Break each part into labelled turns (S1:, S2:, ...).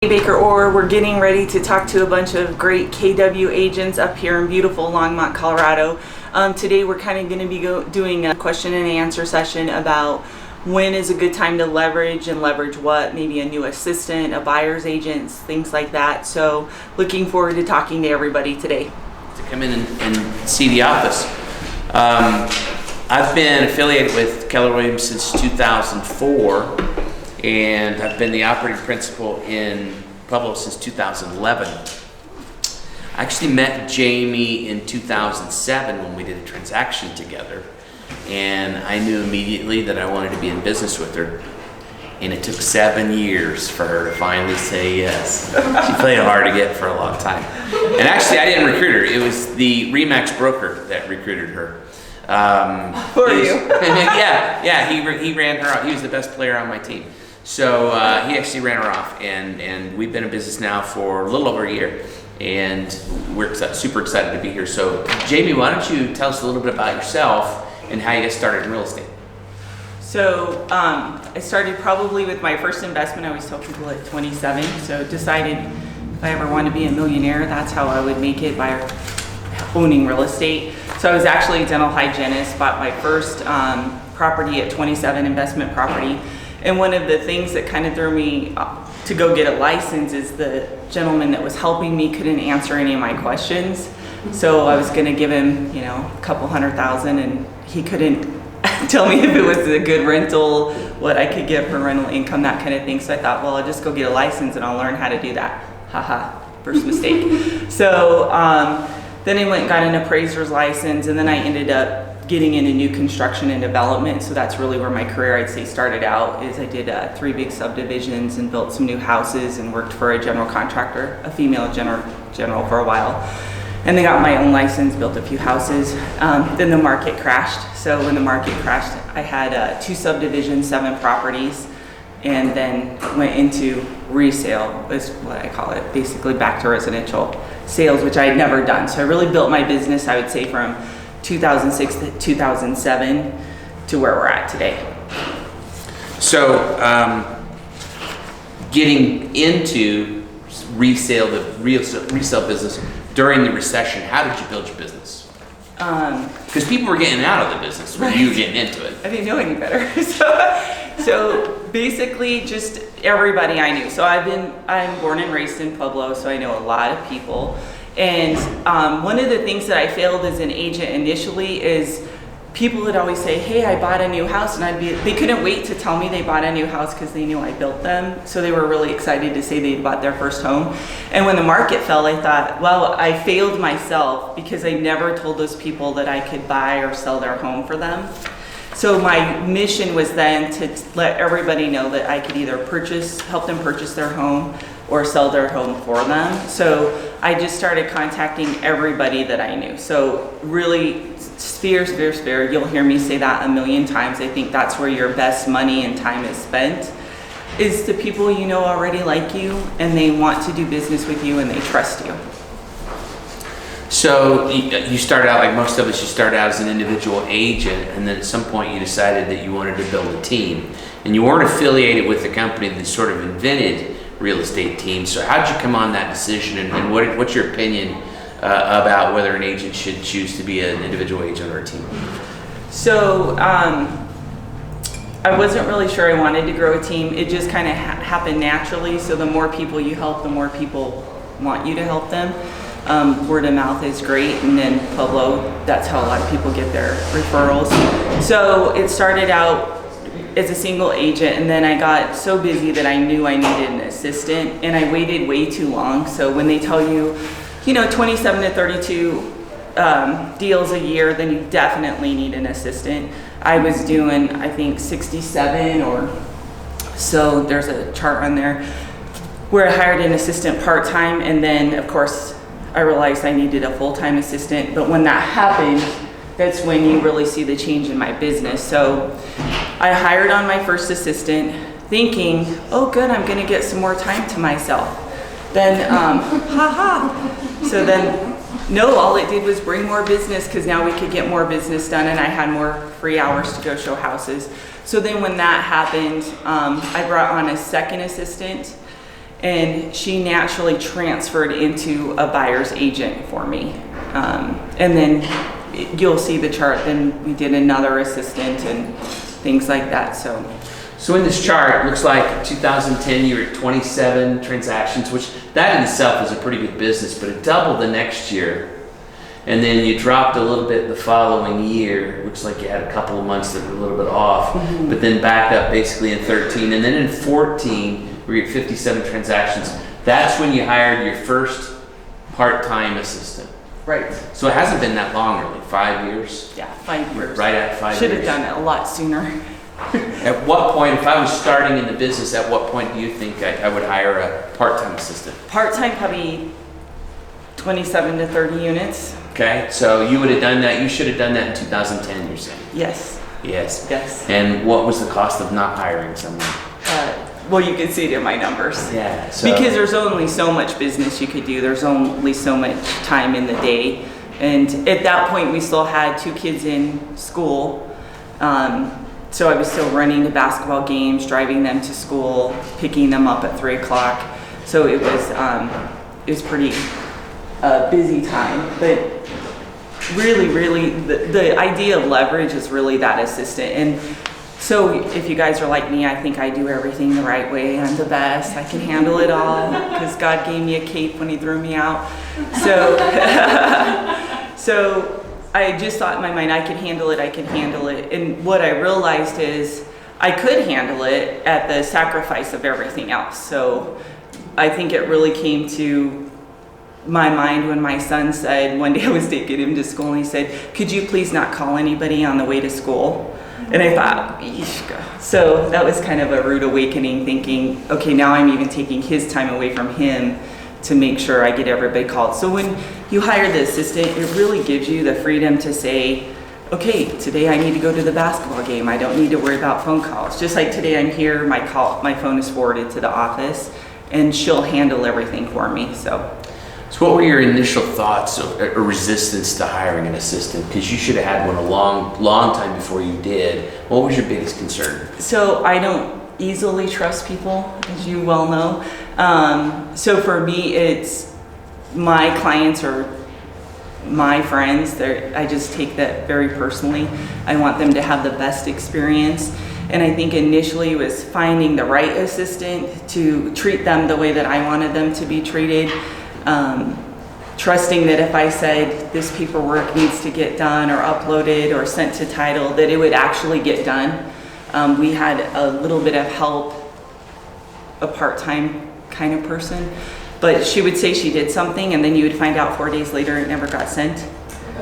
S1: Jami Baker-Orr. We're getting ready to talk to a bunch of great KW agents up here in beautiful Longmont, Colorado. Today we're kind of going to be doing a question and answer session about when is a good time to leverage and leverage what, maybe a new assistant, a buyer's agent, things like that. So looking forward to talking to everybody today.
S2: To come in and see the office. I've been affiliated with Keller Williams since 2004. And I've been the operating principal in Pueblo since 2011. I actually met Jami in 2007 when we did a transaction together. And I knew immediately that I wanted to be in business with her. And it took 7 years for her to finally say yes. She played hard to get for a long time. And actually, I didn't recruit her. It was the RE/MAX broker that recruited her.
S1: For you?
S2: Yeah, he ran her out. He was the best player on my team. So he actually ran her off, and we've been in business now for a little over a year, and we're super excited to be here. So Jami, why don't you tell us a little bit about yourself and how you got started in real estate?
S1: So I started probably with my first investment. I always tell people at 27. So decided if I ever want to be a millionaire, that's how I would make it, by owning real estate. So I was actually a dental hygienist, bought my first property at 27, investment property. And one of the things that kind of threw me to go get a license is the gentleman that was helping me couldn't answer any of my questions. So I was going to give him, a couple $100,000, and he couldn't tell me if it was a good rental, what I could get for rental income, that kind of thing. So I thought, well, I'll just go get a license and I'll learn how to do that. Haha, first mistake. So then I went and got an appraiser's license, and then I ended up getting into new construction and development. So that's really where my career, I'd say, started out. Is I did 3 big subdivisions and built some new houses and worked for a general contractor, a female general for a while. And then got my own license, built a few houses. Then the market crashed. So when the market crashed, I had 2 subdivisions, 7 properties, and then went into resale, is what I call it, basically back to residential sales, which I had never done. So I really built my business, I would say, from 2006 to 2007 to where we're at today.
S2: So getting into the resale business during the recession, how did you build your business? Because people were getting out of the business when you were getting into it.
S1: I didn't know any better. So basically just everybody I knew. So I'm born and raised in Pueblo, so I know a lot of people. And one of the things that I failed as an agent initially is people would always say, hey, I bought a new house, and they couldn't wait to tell me they bought a new house because they knew I built them. So they were really excited to say they bought their first home. And when the market fell, I thought, well, I failed myself because I never told those people that I could buy or sell their home for them. So my mission was then to let everybody know that I could either help them purchase their home or sell their home for them. So I just started contacting everybody that I knew. So really, sphere. You'll hear me say that a million times. I think that's where your best money and time is spent, is the people you know already like you, and they want to do business with you, and they trust you.
S2: So you started out, like most of us, you started out as an individual agent, and then at some point you decided that you wanted to build a team. And you weren't affiliated with the company that sort of invented real estate teams. So how'd you come on that decision, and what's your opinion about whether an agent should choose to be an individual agent or a team?
S1: So I wasn't really sure I wanted to grow a team. It just kind of happened naturally. So the more people you help, the more people want you to help them. Word of mouth is great, and then Pueblo, that's how a lot of people get their referrals. So it started out as a single agent, and then I got so busy that I knew I needed an assistant, and I waited way too long. So when they tell you, 27 to 32 deals a year, then you definitely need an assistant. I was doing, I think, 67 or so. There's a chart on there where I hired an assistant part-time, and then of course I realized I needed a full-time assistant. But when that happened, that's when you really see the change in my business. So I hired on my first assistant thinking, oh good, I'm gonna get some more time to myself. Then, So then, no, all it did was bring more business, because now we could get more business done, and I had more free hours to go show houses. So then when that happened, I brought on a second assistant, and she naturally transferred into a buyer's agent for me. And then you'll see the chart, then we did another assistant and things like that, so.
S2: So in this chart, it looks like 2010 you were at 27 transactions, which that in itself is a pretty good business, but it doubled the next year. And then you dropped a little bit the following year. Looks like you had a couple of months that were a little bit off, but then back up basically in 13. And then in 14, where you had 57 transactions, that's when you hired your first part-time assistant.
S1: Right.
S2: So it hasn't been that long really, 5 years?
S1: Yeah, 5 years.
S2: Right at 5 years.
S1: Should have done it a lot sooner.
S2: At what point, if I was starting in the business, at what point do you think I would hire a part-time assistant?
S1: Part-time, probably 27 to 30 units.
S2: Okay, so you would have done that, you should have done that in 2010, you're saying?
S1: Yes.
S2: Yes.
S1: Yes.
S2: And what was the cost of not hiring someone?
S1: Well, you can see it in my numbers.
S2: Yeah. So,
S1: Because there's only so much business you could do. There's only so much time in the day. And at that point, we still had 2 kids in school. So I was still running the basketball games, driving them to school, picking them up at 3 o'clock. So it was pretty busy time. But really, the idea of leverage is really that assistant. And so if you guys are like me, I think I do everything the right way. I'm the best. I can handle it all because God gave me a cape when he threw me out. So, so I just thought in my mind, I could handle it. And what I realized is I could handle it at the sacrifice of everything else. So I think it really came to my mind when my son said, one day I was taking him to school and he said, could you please not call anybody on the way to school? And I thought, yeesh. So that was kind of a rude awakening, thinking, okay, now I'm even taking his time away from him to make sure I get everybody called. So when you hire the assistant, it really gives you the freedom to say, okay, today I need to go to the basketball game. I don't need to worry about phone calls. Just like today I'm here, my phone is forwarded to the office and she'll handle everything for me, so.
S2: So what were your initial thoughts or resistance to hiring an assistant? Because you should have had one a long time before you did. What was your biggest concern?
S1: So I don't easily trust people, as you well know. So for me, it's my clients or my friends. I just take that very personally. I want them to have the best experience. And I think initially it was finding the right assistant to treat them the way that I wanted them to be treated. Trusting that if I said this paperwork needs to get done or uploaded or sent to title, that it would actually get done. We had a little bit of help, a part-time kind of person, but she would say she did something and then you would find out 4 days later it never got sent.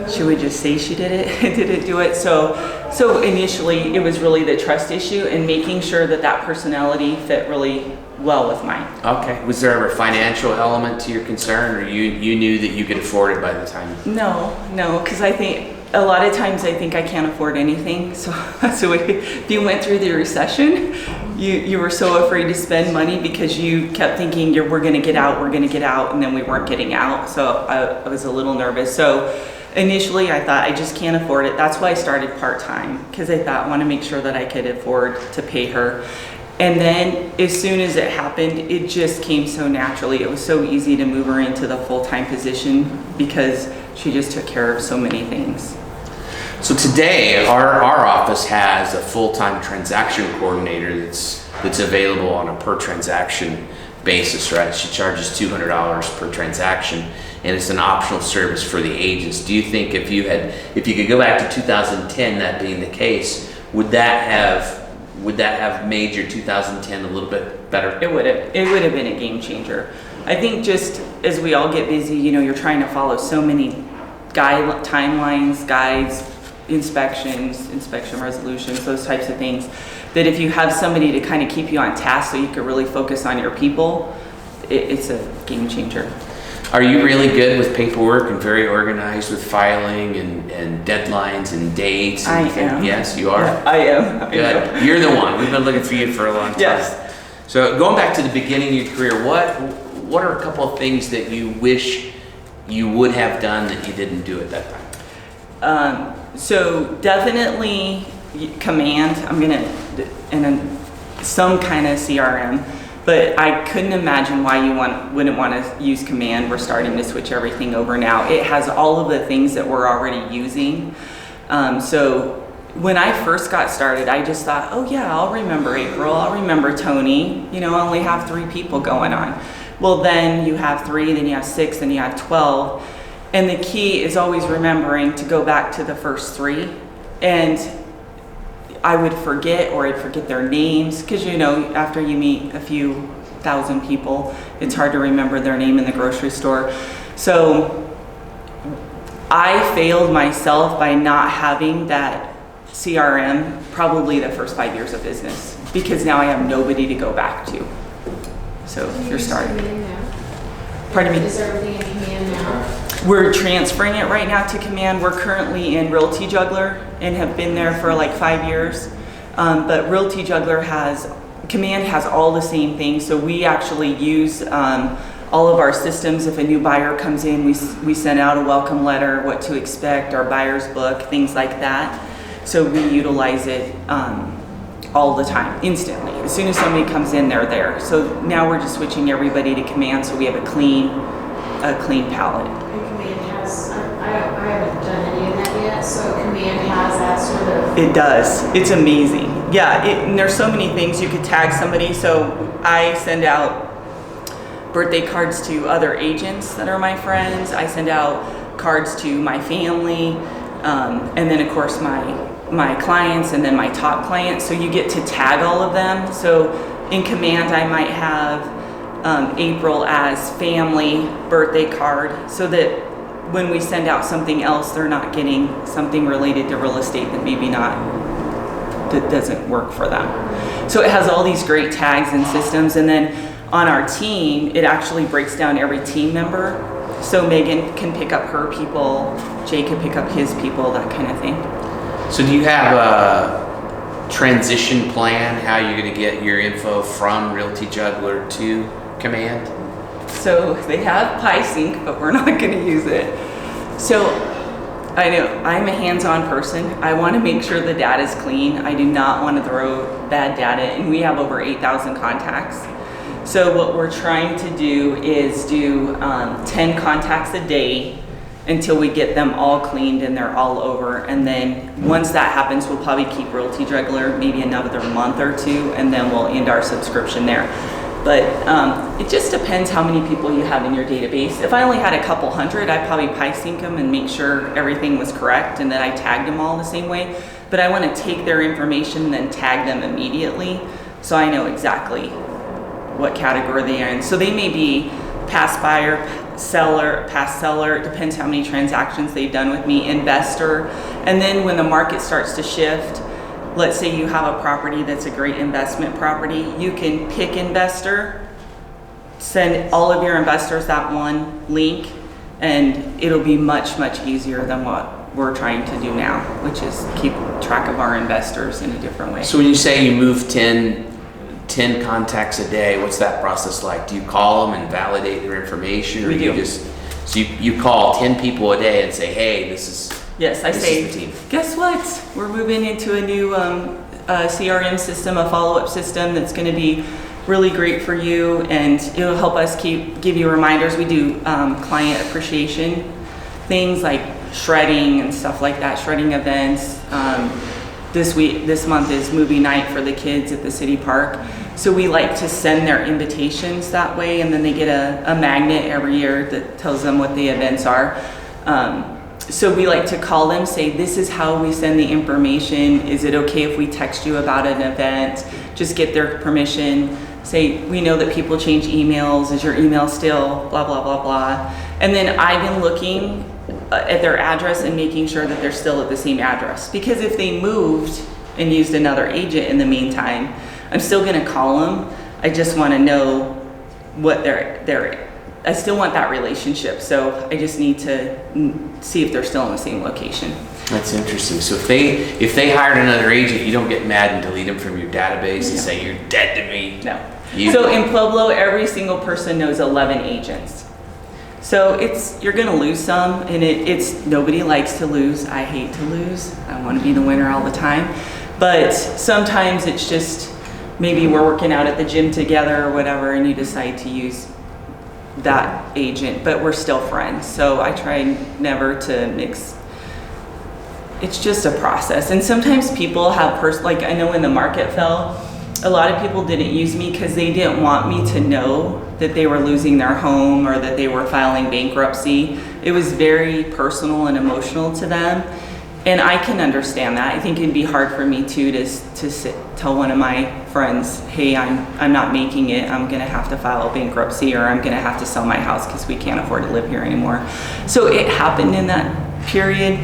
S1: She would just say she did it, didn't do it. So initially it was really the trust issue and making sure that that personality fit really well with mine.
S2: Okay. Was there ever a financial element to your concern, or you knew that you could afford it by the time?
S1: No, because I think a lot of times I think I can't afford anything. So if you went through the recession, you were so afraid to spend money because you kept thinking we're going to get out, and then we weren't getting out. So I was a little nervous. So initially I thought I just can't afford it. That's why I started part-time, because I thought I want to make sure that I could afford to pay her. And then as soon as it happened, it just came so naturally. It was so easy to move her into the full-time position because she just took care of so many things.
S2: So today, our office has a full-time transaction coordinator that's available on a per transaction basis, right? She charges $200 per transaction, and it's an optional service for the agents. Do you think if you could go back to 2010, that being the case, would that have made your 2010 a little bit better?
S1: It would have been a game changer. I think just as we all get busy, you're trying to follow so many timelines, guides, inspections, inspection resolutions, those types of things, that if you have somebody to kind of keep you on task so you can really focus on your people, it's a game changer.
S2: Are you really good with paperwork and very organized with filing and deadlines and dates?
S1: I am.
S2: Yes, you are?
S1: I am.
S2: Good. You're the one. We've been looking for you for a long time.
S1: Yes.
S2: So going back to the beginning of your career, what are a couple of things that you wish you would have done that you didn't do at that time?
S1: So definitely command. I'm gonna, and some kind of CRM. But I couldn't imagine why you wouldn't want to use Command. We're starting to switch everything over now. It has all of the things that we're already using. So when I first got started, I just thought, oh yeah, I'll remember April, I'll remember Tony. You know, I only have 3 people going on. Well, then you have 3, then you have 6, then you have 12. And the key is always remembering to go back to the first 3. And I would forget, or I'd forget their names, because you know, after you meet a few thousand people, it's hard to remember their name in the grocery store. So I failed myself by not having that CRM probably the first 5 years of business, because now I have nobody to go back to. So you're starting. Pardon me?
S3: Is everything in Command now?
S1: We're transferring it right now to Command. We're currently in Realty Juggler and have been there for like 5 years. But Realty Juggler Command has all the same things. So we actually use all of our systems. If a new buyer comes in, we send out a welcome letter, what to expect, our buyer's book, things like that. So we utilize it all the time, instantly. As soon as somebody comes in, they're there. So now we're just switching everybody to Command, so we have a clean palette.
S3: And Command has, I haven't done any of that yet, so Command has that sort of.
S1: It does. It's amazing. Yeah, and there's so many things you could tag somebody. So I send out birthday cards to other agents that are my friends. I send out cards to my family, and then of course my clients, and then my top clients. So you get to tag all of them. So in Command, I might have April as family birthday card, so that when we send out something else, they're not getting something related to real estate that that doesn't work for them. So it has all these great tags and systems. And then on our team, it actually breaks down every team member. So Megan can pick up her people, Jay can pick up his people, that kind of thing.
S2: So do you have a transition plan, how you're going to get your info from Realty Juggler to Command?
S1: So they have PieSync, but we're not going to use it. So I know I'm a hands-on person. I want to make sure the data is clean. I do not want to throw bad data, and we have over 8,000 contacts. So what we're trying to do is do 10 contacts a day until we get them all cleaned and they're all over. And then once that happens, we'll probably keep Realty Juggler maybe another month or 2, and then we'll end our subscription there. But it just depends how many people you have in your database. If I only had a couple hundred, I'd probably PieSync them and make sure everything was correct and that I tagged them all the same way. But I want to take their information and then tag them immediately, so I know exactly what category they are in. So they may be past buyer, past seller, it depends how many transactions they've done with me, investor. And then when the market starts to shift, let's say you have a property that's a great investment property, you can pick investor, send all of your investors that one link, and it'll be much, much easier than what we're trying to do now, which is keep track of our investors in a different way.
S2: So when you say you move 10 contacts a day, what's that process like? Do you call them and validate their information, or
S1: We
S2: you
S1: do.
S2: just, so you call 10 people a day and say, hey, this is.
S1: Yes, I
S2: This
S1: say,
S2: is the team.
S1: guess what? We're moving into a new CRM system, a follow-up system that's going to be really great for you, and it'll help us give you reminders. We do client appreciation things like shredding and stuff like that, shredding events. This month is movie night for the kids at the city park. So we like to send their invitations that way, and then they get a magnet every year that tells them what the events are. So we like to call them, say, this is how we send the information. Is it okay if we text you about an event? Just get their permission. Say, we know that people change emails. Is your email still blah, blah, blah, blah. And then I've been looking at their address and making sure that they're still at the same address. Because if they moved and used another agent in the meantime, I'm still gonna call them. I just wanna know what I still want that relationship, so I just need to see if they're still in the same location.
S2: That's interesting. So if they hired another agent, you don't get mad and delete them from your database and say, you're dead to me.
S1: No. So in Pueblo, every single person knows 11 agents. So you're gonna lose some, and it's nobody likes to lose. I hate to lose. I wanna be the winner all the time. But sometimes it's just maybe we're working out at the gym together or whatever, and you decide to use that agent, but we're still friends. So I try never to mix. It's just a process. And sometimes people have like I know when the market fell, a lot of people didn't use me because they didn't want me to know that they were losing their home or that they were filing bankruptcy. It was very personal and emotional to them. And I can understand that. I think it'd be hard for me too to tell one of my friends, hey, I'm not making it. I'm gonna have to file a bankruptcy, or I'm gonna have to sell my house because we can't afford to live here anymore. So it happened in that period.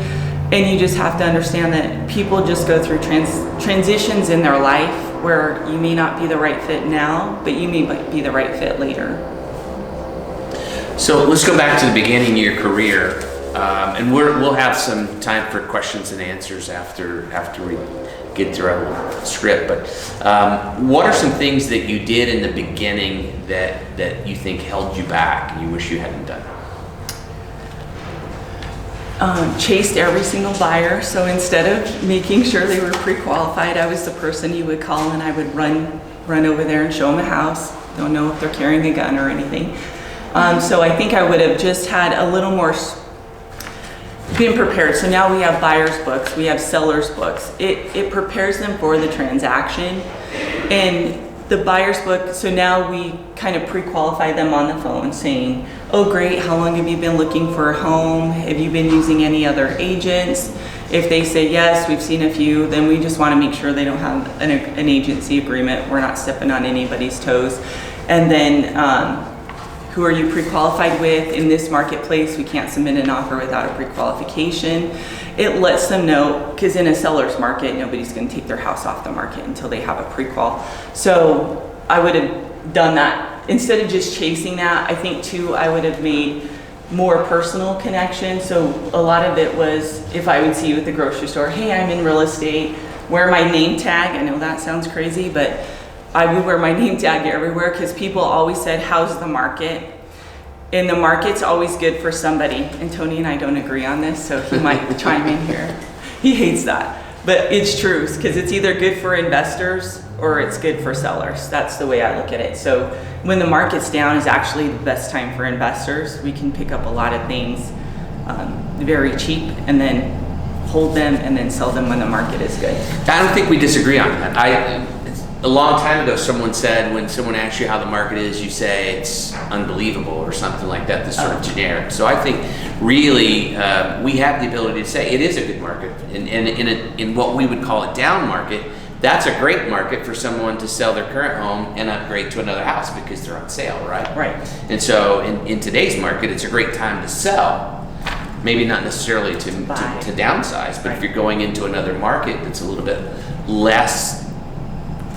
S1: And you just have to understand that people just go through transitions in their life where you may not be the right fit now, but you may be the right fit later.
S2: So let's go back to the beginning of your career, and we'll have some time for questions and answers after we get through our script. But what are some things that you did in the beginning that you think held you back and you wish you hadn't done?
S1: Chased every single buyer. So instead of making sure they were pre-qualified, I was the person you would call, and I would run over there and show them a house. Don't know if they're carrying a gun or anything. So I think I would have just had a little more been prepared. So now we have buyer's books, we have seller's books. It prepares them for the transaction. And the buyer's book, so now we kind of pre-qualify them on the phone saying, oh great, how long have you been looking for a home? Have you been using any other agents? If they say yes, we've seen a few, then we just want to make sure they don't have an agency agreement. We're not stepping on anybody's toes. And then who are you pre-qualified with? In this marketplace, we can't submit an offer without a pre-qualification. It lets them know, because in a seller's market, nobody's going to take their house off the market until they have a pre-qual. So I would have done that. Instead of just chasing that, I think too, I would have made more personal connection. So a lot of it was, if I would see you at the grocery store, hey, I'm in real estate, wear my name tag. I know that sounds crazy, but I would wear my name tag everywhere because people always said, how's the market? And the market's always good for somebody. And Tony and I don't agree on this, so he might chime in here. He hates that. But it's true, because it's either good for investors or it's good for sellers. That's the way I look at it. So when the market's down is actually the best time for investors. We can pick up a lot of things very cheap and then hold them and then sell them when the market is good.
S2: I don't think we disagree on that. A long time ago, someone said when someone asks you how the market is, you say it's unbelievable or something like that, that's sort of generic. So I think really we have the ability to say it is a good market. And in what we would call a down market, that's a great market for someone to sell their current home and upgrade to another house because they're on sale, right?
S1: Right.
S2: And so in today's market, it's a great time to sell. Maybe not necessarily to downsize, but if you're going into another market that's a little bit less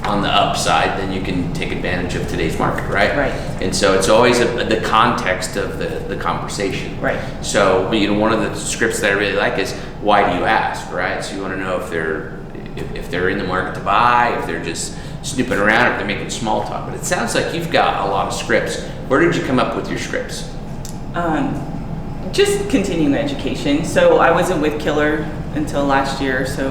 S2: on the upside, then you can take advantage of today's market, right?
S1: Right.
S2: And so it's always the context of the conversation.
S1: Right.
S2: So one of the scripts that I really like is, why do you ask, right? So you want to know if they're in the market to buy, if they're just snooping around, if they're making small talk. But it sounds like you've got a lot of scripts. Where did you come up with your scripts?
S1: Just continuing education. So I wasn't with Keller until last year, so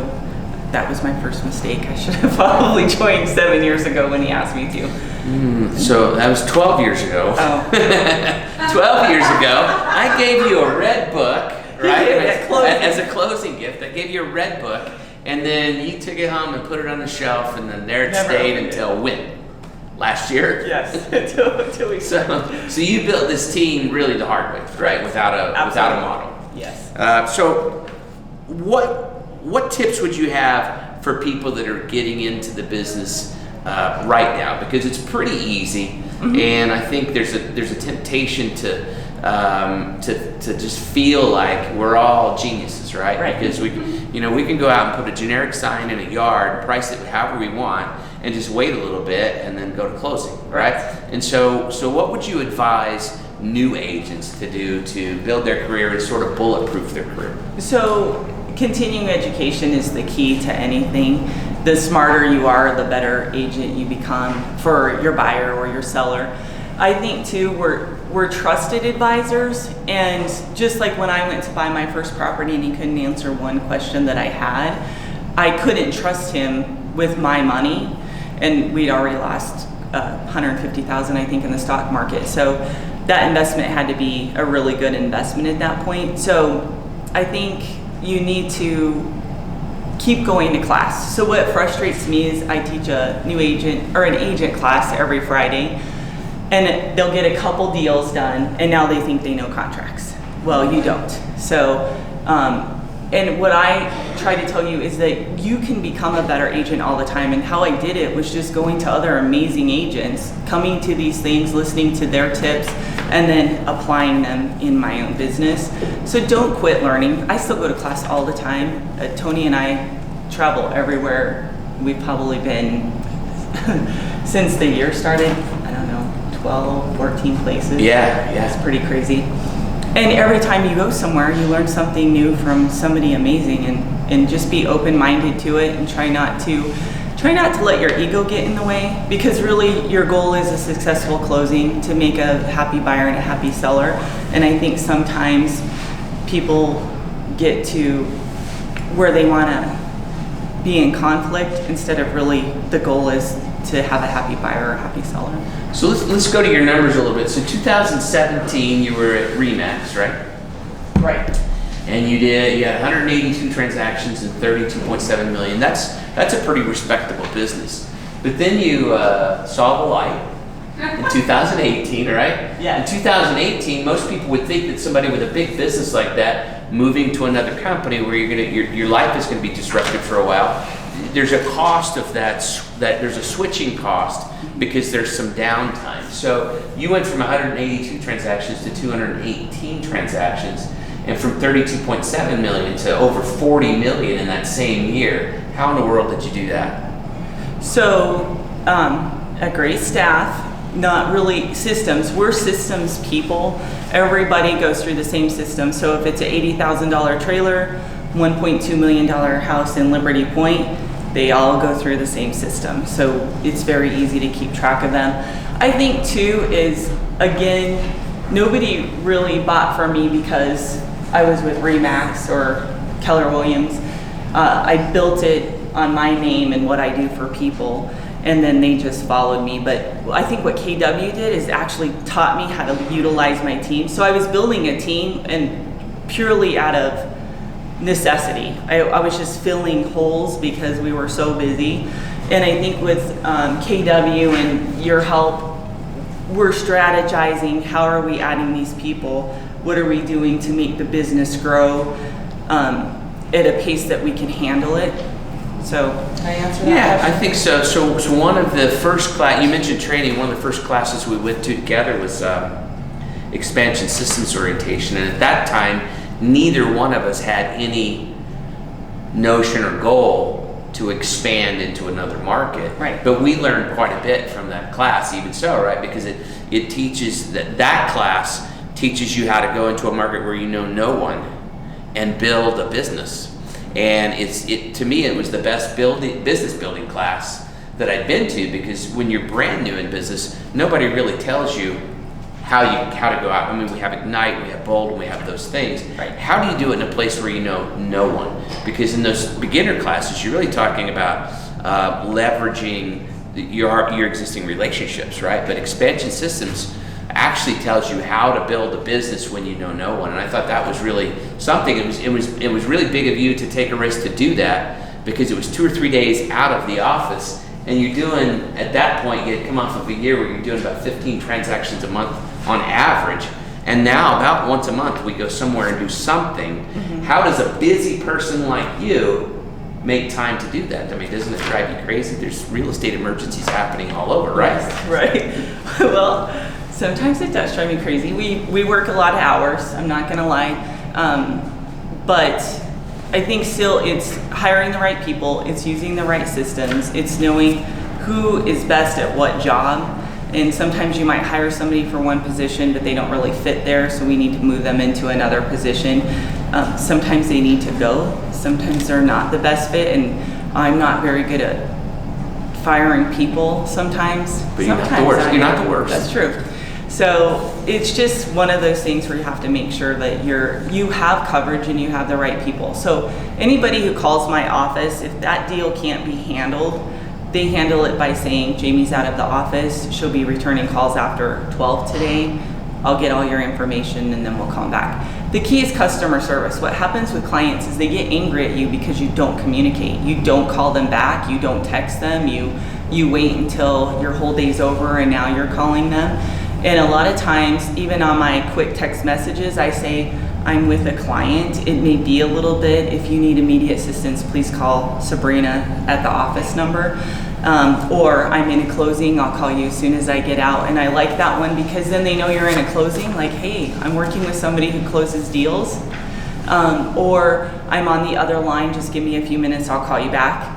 S1: that was my first mistake. I should have probably joined 7 years ago when he asked me to.
S2: So that was 12 years ago.
S1: Oh.
S2: 12 years ago, I gave you a red book, right? As a closing gift. I gave you a red book, and then you took it home and put it on the shelf, and then there it stayed until when? Last year?
S1: Yes, until we
S2: So you built this team really the hard way, right? Without a model.
S1: Yes.
S2: So what tips would you have for people that are getting into the business right now? Because it's pretty easy, and I think there's a temptation to just feel like we're all geniuses, right?
S1: Right.
S2: Because we can go out and put a generic sign in a yard, price it however we want, and just wait a little bit and then go to closing, right? And so what would you advise new agents to do to build their career and sort of bulletproof their career?
S1: So continuing education is the key to anything. The smarter you are, the better agent you become for your buyer or your seller. I think too, we're trusted advisors, and just like when I went to buy my first property and he couldn't answer one question that I had, I couldn't trust him with my money. and we'd already lost 150,000, I think, in the stock market. So that investment had to be a really good investment at that point. So I think you need to keep going to class. So what frustrates me is I teach a new agent or an agent class every Friday, and they'll get a couple deals done, and now they think they know contracts. Well, you don't. So, and what I try to tell you is that you can become a better agent all the time. And how I did it was just going to other amazing agents, coming to these things, listening to their tips, and then applying them in my own business. So don't quit learning. I still go to class all the time. Tony and I travel everywhere. We've probably been, since the year started, I don't know, 12, 14 places.
S2: Yeah.
S1: It's pretty crazy. And every time you go somewhere, you learn something new from somebody amazing, and just be open-minded to it, and try not to let your ego get in the way, because really your goal is a successful closing, to make a happy buyer and a happy seller. And I think sometimes people get to where they want to be in conflict instead of really the goal is to have a happy buyer or a happy seller.
S2: So let's go to your numbers a little bit. So 2017, you were at Remax, right?
S1: Right.
S2: And you had 182 transactions and 32.7 million. That's a pretty respectable business. But then you saw the light in 2018, right?
S1: Yeah.
S2: In 2018, most people would think that somebody with a big business like that moving to another company where your life is going to be disrupted for a while. There's a cost of that there's a switching cost because there's some downtime. So you went from 182 transactions to 218 transactions, and from 32.7 million to over 40 million in that same year. How in the world did you do that?
S1: So, a great staff, not really systems. We're systems people. Everybody goes through the same system. So if it's an $80,000 trailer, $1.2 million house in Liberty Point, they all go through the same system. So it's very easy to keep track of them. I think too is, again, nobody really bought from me because I was with Remax or Keller Williams. I built it on my name and what I do for people, and then they just followed me. But I think what KW did is actually taught me how to utilize my team. So I was building a team, and purely out of necessity. I was just filling holes because we were so busy. And I think with KW and your help, we're strategizing, how are we adding these people? What are we doing to make the business grow at a pace that we can handle it? So, can I answer that?
S2: Yeah, I think so. So one of the first class, you mentioned training, one of the first classes we went to together was expansion systems orientation. And at that time, neither one of us had any notion or goal to expand into another market.
S1: Right.
S2: But we learned quite a bit from that class, even so, right? Because it teaches, that class teaches you how to go into a market where you know no one and build a business. And to me, it was the best business building class that I'd been to, because when you're brand new in business, nobody really tells you how to go out. I mean, we have Ignite, we have Bold, and we have those things.
S1: Right.
S2: How do you do it in a place where you know no one? Because in those beginner classes, you're really talking about leveraging your existing relationships, right? But expansion systems actually tells you how to build a business when you know no one. And I thought that was really something. It was really big of you to take a risk to do that, because it was 2 or 3 days out of the office, and you're doing, at that point, you had come off of a year where you're doing about 15 transactions a month on average. And now about once a month we go somewhere and do something. Mm-hmm. How does a busy person like you make time to do that? I mean, doesn't it drive you crazy? There's real estate emergencies happening all over, right?
S1: Right. Well, sometimes it does drive me crazy. We work a lot of hours, I'm not gonna lie. But I think still it's hiring the right people, it's using the right systems, it's knowing who is best at what job. And sometimes you might hire somebody for one position, but they don't really fit there, so we need to move them into another position. Sometimes they need to go, sometimes they're not the best fit, and I'm not very good at firing people sometimes.
S2: But you're not the worst. You're not the worst.
S1: That's true. So it's just one of those things where you have to make sure that you have coverage and you have the right people. So anybody who calls my office, if that deal can't be handled, They handle it by saying, Jamie's out of the office. She'll be returning calls after 12 today. I'll get all your information and then we'll come back. The key is customer service. What happens with clients is they get angry at you because you don't communicate. You don't call them back. You don't text them. You wait until your whole day's over and now you're calling them. And a lot of times, even on my quick text messages, I say, I'm with a client. It may be a little bit. If you need immediate assistance, please call Sabrina at the office number. Or I'm in a closing, I'll call you as soon as I get out. And I like that one because then they know you're in a closing, like, hey, I'm working with somebody who closes deals. Or I'm on the other line, just give me a few minutes, I'll call you back.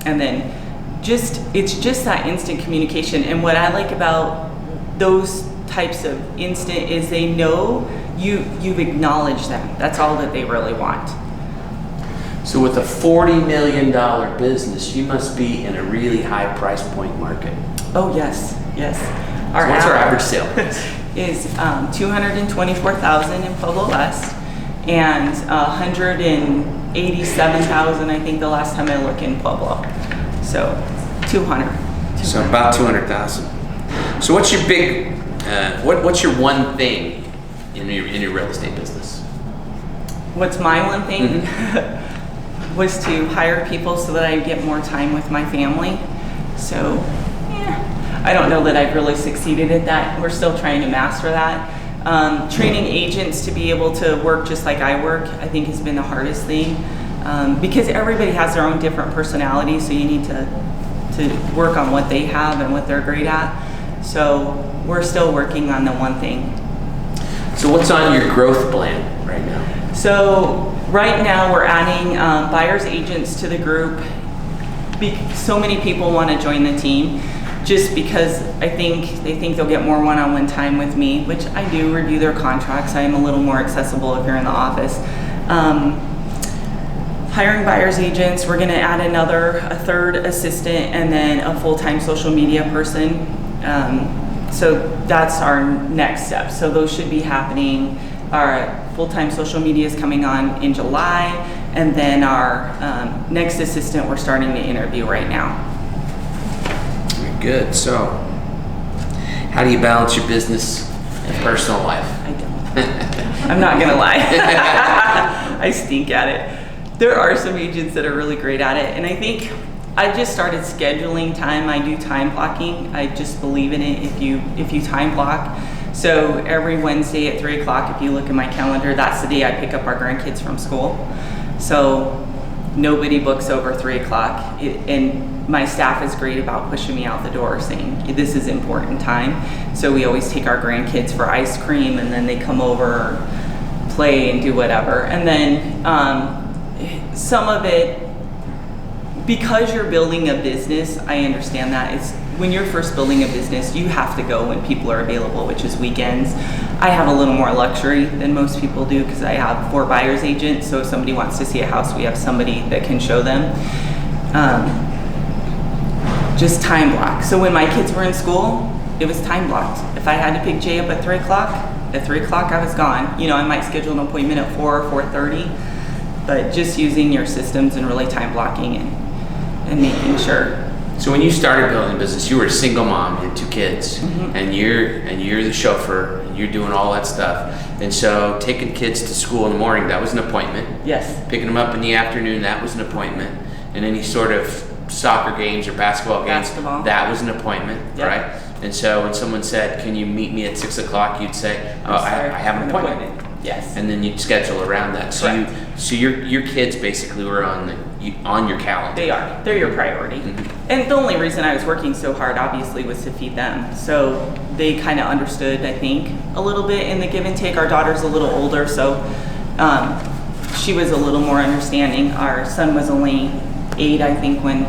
S1: And then it's just that instant communication. And what I like about those types of instant is they know you've acknowledged them. That's all that they really want.
S2: So with a $40 million business, you must be in a really high price point market.
S1: Oh, yes.
S2: So what's our average sale?
S1: Is $224,000 in Pueblo West and $187,000, I think, the last time I looked in Pueblo. So 200.
S2: So about 200,000. So what's your big, what's your one thing in your real estate business?
S1: What's my one thing? Was to hire people so that I get more time with my family. So, I don't know that I've really succeeded at that. We're still trying to master that. Training agents to be able to work just like I work, I think has been the hardest thing. Because everybody has their own different personality, so you need to work on what they have and what they're great at. So we're still working on the one thing.
S2: So what's on your growth plan right now?
S1: So right now we're adding buyer's agents to the group. So many people want to join the team just because they think they'll get more one-on-one time with me, which I do review their contracts. I am a little more accessible if you're in the office. Hiring buyer's agents, we're going to add a third assistant and then a full-time social media person. So that's our next step. So those should be happening. Our full-time social media is coming on in July, and then our next assistant we're starting to interview right now.
S2: Very good. So how do you balance your business and personal life?
S1: I don't. I'm not gonna lie. I stink at it. There are some agents that are really great at it, and I think I just started scheduling time. I do time blocking. I just believe in it if you time block. So every Wednesday at 3 o'clock, if you look at my calendar, that's the day I pick up our grandkids from school. So nobody books over 3 o'clock. And my staff is great about pushing me out the door saying, this is important time. So we always take our grandkids for ice cream and then they come over, play and do whatever. And then some of it, because you're building a business, I understand that. It's when you're first building a business, you have to go when people are available, which is weekends. I have a little more luxury than most people do because I have 4 buyer's agents. So if somebody wants to see a house, we have somebody that can show them. Just time block. So when my kids were in school, it was time blocked. If I had to pick Jay up at 3 o'clock, I was gone. I might schedule an appointment at 4 or 4:30, but just using your systems and really time blocking and making sure.
S2: So when you started building a business, you were a single mom, you had 2 kids, and you're the chauffeur, and you're doing all that stuff. And so taking kids to school in the morning, that was an appointment.
S1: Yes.
S2: Picking them up in the afternoon, that was an appointment. And any sort of soccer games or basketball games, that was an appointment, right? And so when someone said, can you meet me at 6 o'clock, you'd say, I have an appointment.
S1: Yes.
S2: And then you'd schedule around that. So your kids basically were on your calendar.
S1: They are. They're your priority. And the only reason I was working so hard, obviously, was to feed them. So they kind of understood, I think, a little bit in the give and take. Our daughter's a little older, so she was a little more understanding. Our son was only 8, I think, when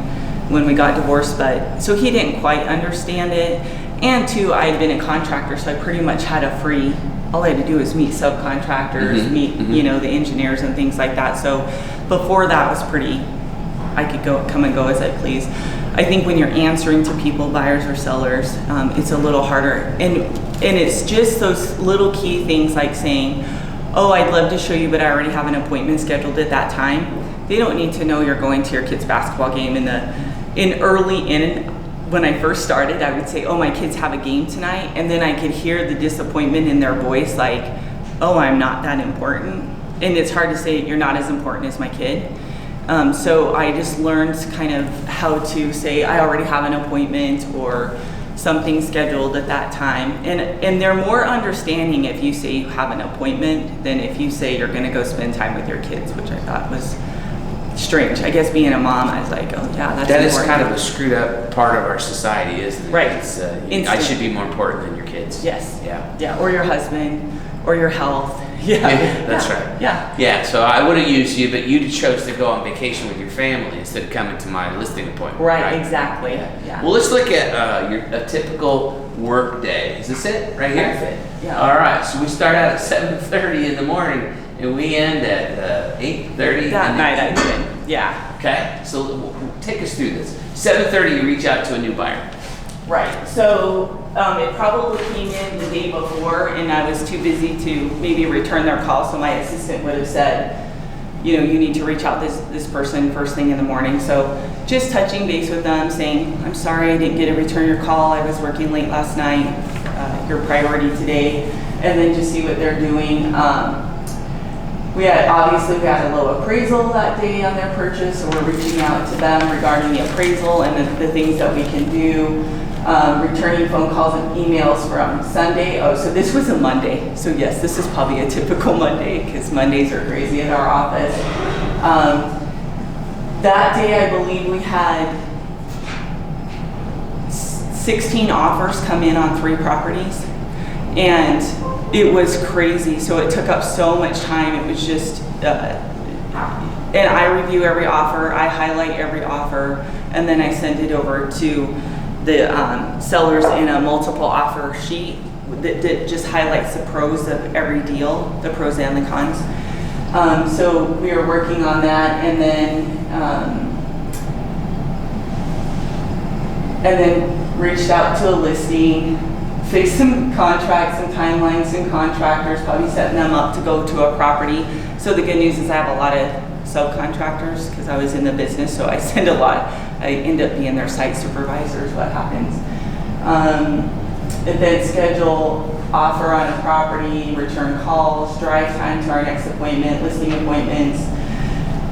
S1: we got divorced, but so he didn't quite understand it. And 2, I had been a contractor, so I pretty much had all I had to do was meet subcontractors, meet the engineers and things like that. So before that was I could come and go as I please. I think when you're answering to people, buyers or sellers, it's a little harder. And it's just those little key things like saying, oh, I'd love to show you, but I already have an appointment scheduled at that time. They don't need to know you're going to your kid's basketball game in when I first started, I would say, oh, my kids have a game tonight. And then I could hear the disappointment in their voice, like, oh, I'm not that important. And it's hard to say you're not as important as my kid. So I just learned kind of how to say, I already have an appointment or something scheduled at that time. And they're more understanding if you say you have an appointment than if you say you're gonna go spend time with your kids, which I thought was strange. I guess being a mom, I was like, oh yeah, that's
S2: That is
S1: important.
S2: kind of a screwed up part of our society, isn't it?
S1: Right.
S2: It's, I
S1: Instant.
S2: should be more important than your kids.
S1: Yes.
S2: Yeah.
S1: Yeah, or your husband, or your health. Yeah.
S2: That's
S1: Yeah.
S2: right.
S1: Yeah.
S2: Yeah, so I would have used you, but you chose to go on vacation with your family instead of coming to my listing appointment.
S1: Right, exactly.
S2: Yeah.
S1: Yeah.
S2: Well, let's look at a typical work day. Is this it right here?
S1: That's it, yeah.
S2: All right, so we start out at 7:30 in the morning and we end at 8:30.
S1: That night I did. Yeah.
S2: Okay, so take us through this. 7:30, you reach out to a new buyer.
S1: Right. So it probably came in the day before, and I was too busy to maybe return their call. So my assistant would have said, you know, you need to reach out this person first thing in the morning. So just touching base with them, saying, I'm sorry I didn't get to return your call. I was working late last night. Your priority today, and then just see what they're doing. We had a low appraisal that day on their purchase, so we're reaching out to them regarding the appraisal and the things that we can do. Returning phone calls and emails from Sunday. Oh, so this was a Monday. So yes, this is probably a typical Monday because Mondays are crazy at our office. That day, I believe we had 16 offers come in on 3 properties, and it was crazy. So it took up so much time. It was just, and I review every offer, I highlight every offer, and then I send it over to the sellers in a multiple offer sheet that just highlights the pros of every deal, the pros and the cons. So we are working on that, and then reached out to a listing, fixed some contracts, some timelines, some contractors, probably setting them up to go to a property. So the good news is I have a lot of subcontractors because I was in the business, so I send a lot. I end up being their site supervisors, what happens. And then schedule offer on a property, return calls, drive time to our next appointment, listing appointments.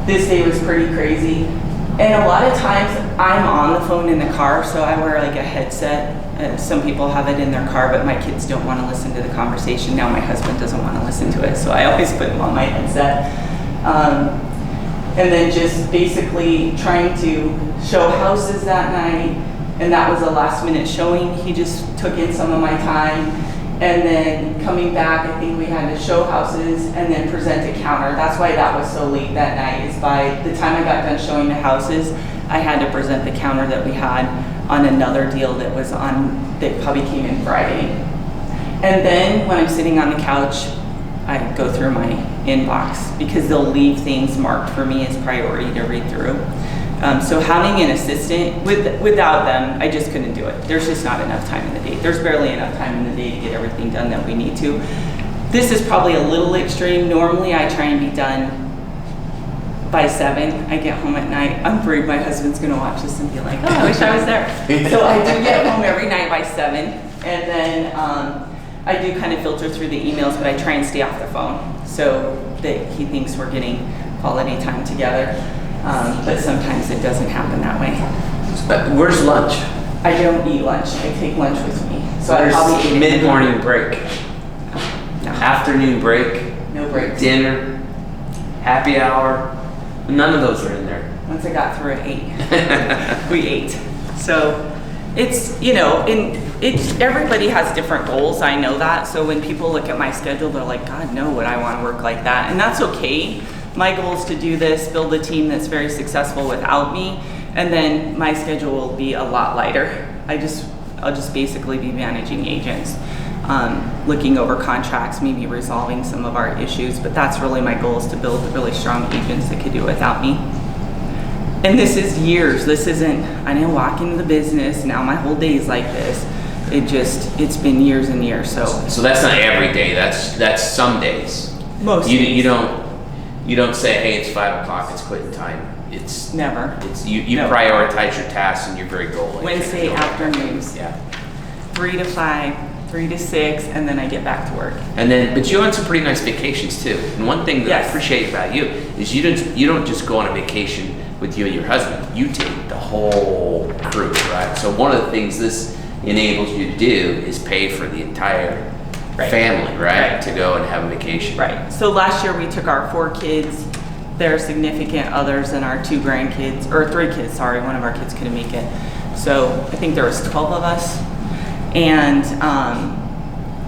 S1: This day was pretty crazy. And a lot of times I'm on the phone in the car, so I wear like a headset. Some people have it in their car, but my kids don't want to listen to the conversation. Now my husband doesn't want to listen to it, so I always put him on my headset. And then just basically trying to show houses that night, and that was a last minute showing. He just took in some of my time, and then coming back, I think we had to show houses and then present a counter. That's why that was so late that night, is by the time I got done showing the houses, I had to present the counter that we had on another deal that was on, that probably came in Friday. And then when I'm sitting on the couch, I go through my inbox because they'll leave things marked for me as priority to read through. So having an assistant, without them, I just couldn't do it. There's just not enough time in the day. There's barely enough time in the day to get everything done that we need to. This is probably a little extreme. Normally I try and be done by 7. I get home at night. I'm worried my husband's gonna watch this and be like, oh, I wish I was there. So I do get home every night by 7. And then I do kind of filter through the emails, but I try and stay off the phone so that he thinks we're getting quality time together. But sometimes it doesn't happen that way.
S2: Where's lunch?
S1: I don't eat lunch. I take lunch with me. So I
S2: Where's
S1: probably eat
S2: mid-morning break?
S1: No.
S2: Afternoon break?
S1: No breaks.
S2: Dinner? Happy hour? None of those are in there.
S1: Once I got through at 8, we ate. So it's, you know, everybody has different goals. I know that. So when people look at my schedule, they're like, God, no, would I want to work like that? And that's okay. My goal is to do this, build a team that's very successful without me, and then my schedule will be a lot lighter. I'll just basically be managing agents, looking over contracts, maybe resolving some of our issues, but that's really my goal, is to build really strong agents that could do it without me. And this is years. This isn't, I didn't walk into the business, now my whole day is like this. It's been years and years, so.
S2: So that's not every day, that's some days.
S1: Most
S2: You
S1: days.
S2: don't say, hey, it's 5 o'clock, it's quitting time. it's
S1: Never.
S2: you
S1: No.
S2: prioritize your tasks and you're very goal-oriented.
S1: Wednesday afternoons,
S2: Yeah.
S1: 3 to 5, 3 to 6, and then I get back to work.
S2: And then, but you on some pretty nice vacations too. And one thing that I
S1: Yes.
S2: appreciate about you is you don't just go on a vacation with you and your husband. You take the whole crew, right? So one of the things this enables you to do is pay for the entire
S1: Right.
S2: family, right?
S1: Right.
S2: To go and have a vacation.
S1: Right. So last year we took our 4 kids, their significant others, and our 2 grandkids, or 3 kids, sorry, one of our kids couldn't make it. So I think there was 12 of us. And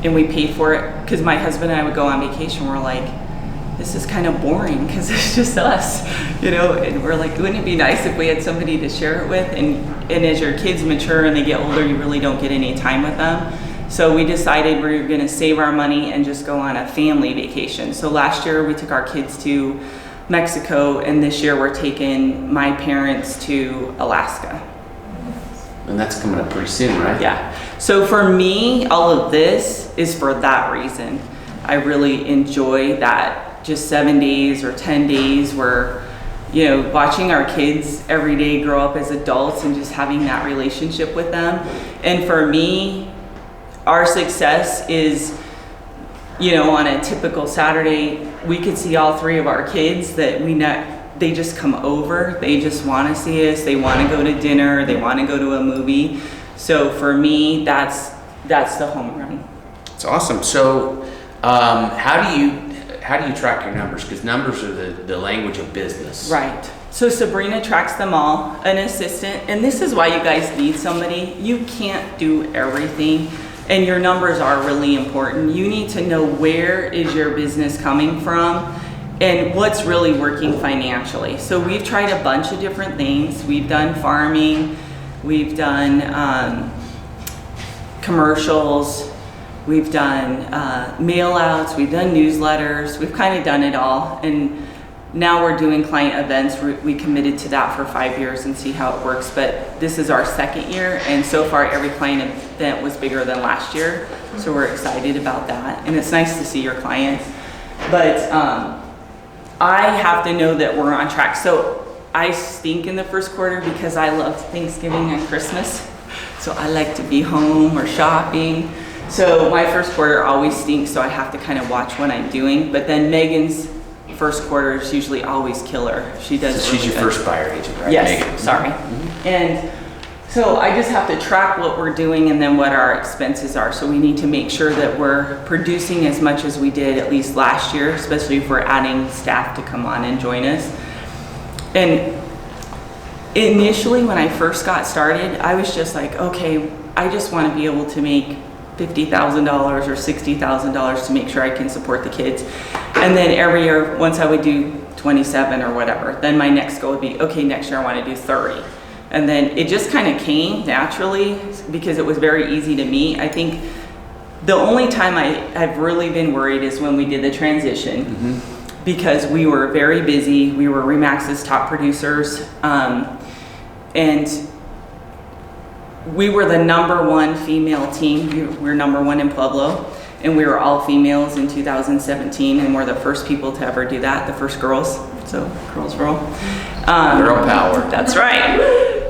S1: we paid for it because my husband and I would go on vacation. We're like, this is kind of boring because it's just us, you know, and we're like, wouldn't it be nice if we had somebody to share it with? And as your kids mature and they get older, you really don't get any time with them. So we decided we were going to save our money and just go on a family vacation. So last year we took our kids to Mexico, and this year we're taking my parents to Alaska.
S2: And that's coming up pretty soon, right?
S1: Yeah. So for me, all of this is for that reason. I really enjoy that just 7 days or 10 days where, you know, watching our kids every day grow up as adults and just having that relationship with them. And for me, our success is, you know, on a typical Saturday, we could see all 3 of our kids that they just come over. They just want to see us. They want to go to dinner. They want to go to a movie. So for me, that's the home run.
S2: It's awesome. So, how do you track your numbers? Because numbers are the language of business.
S1: Right. So Sabrina tracks them all, an assistant, and this is why you guys need somebody. You can't do everything, and your numbers are really important. You need to know where is your business coming from and what's really working financially. So we've tried a bunch of different things. We've done farming, we've done commercials, we've done mail outs, we've done newsletters, we've kind of done it all. And now we're doing client events. We committed to that for 5 years and see how it works. But this is our 2nd year, and so far every client event was bigger than last year. So we're excited about that. And it's nice to see your clients. But I have to know that we're on track. So I stink in the first quarter because I love Thanksgiving and Christmas. So I like to be home or shopping. So my first quarter always stinks, so I have to kind of watch what I'm doing. But then Megan's first quarter is usually always killer. She does.
S2: So she's your first buyer agent, right?
S1: Yes,
S2: Megan?
S1: sorry.
S2: Mm-hmm.
S1: And so I just have to track what we're doing and then what our expenses are. So we need to make sure that we're producing as much as we did at least last year, especially if we're adding staff to come on and join us. And initially when I first got started, I was just like, okay, I just want to be able to make $50,000 or $60,000 to make sure I can support the kids. And then every year, once I would do 27 or whatever, then my next goal would be, okay, next year I want to do 30. And then it just kind of came naturally because it was very easy to meet. I think the only time I've really been worried is when we did the transition, because we were very busy. We were Remax's top producers, and we were the #1 female team. We were #1 in Pueblo, and we were all females in 2017, and we're the first people to ever do that, the first girls. So girls roll.
S2: Girl power.
S1: That's right.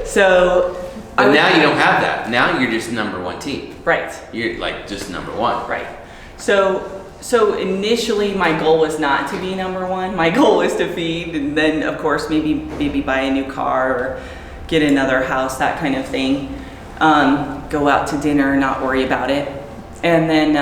S1: So.
S2: But now you don't have that. Now you're just #1 team.
S1: Right.
S2: You're like just #1.
S1: Right. So initially my goal was not to be #1. My goal was to feed, and then of course maybe buy a new car or get another house, that kind of thing. Go out to dinner, not worry about it. And then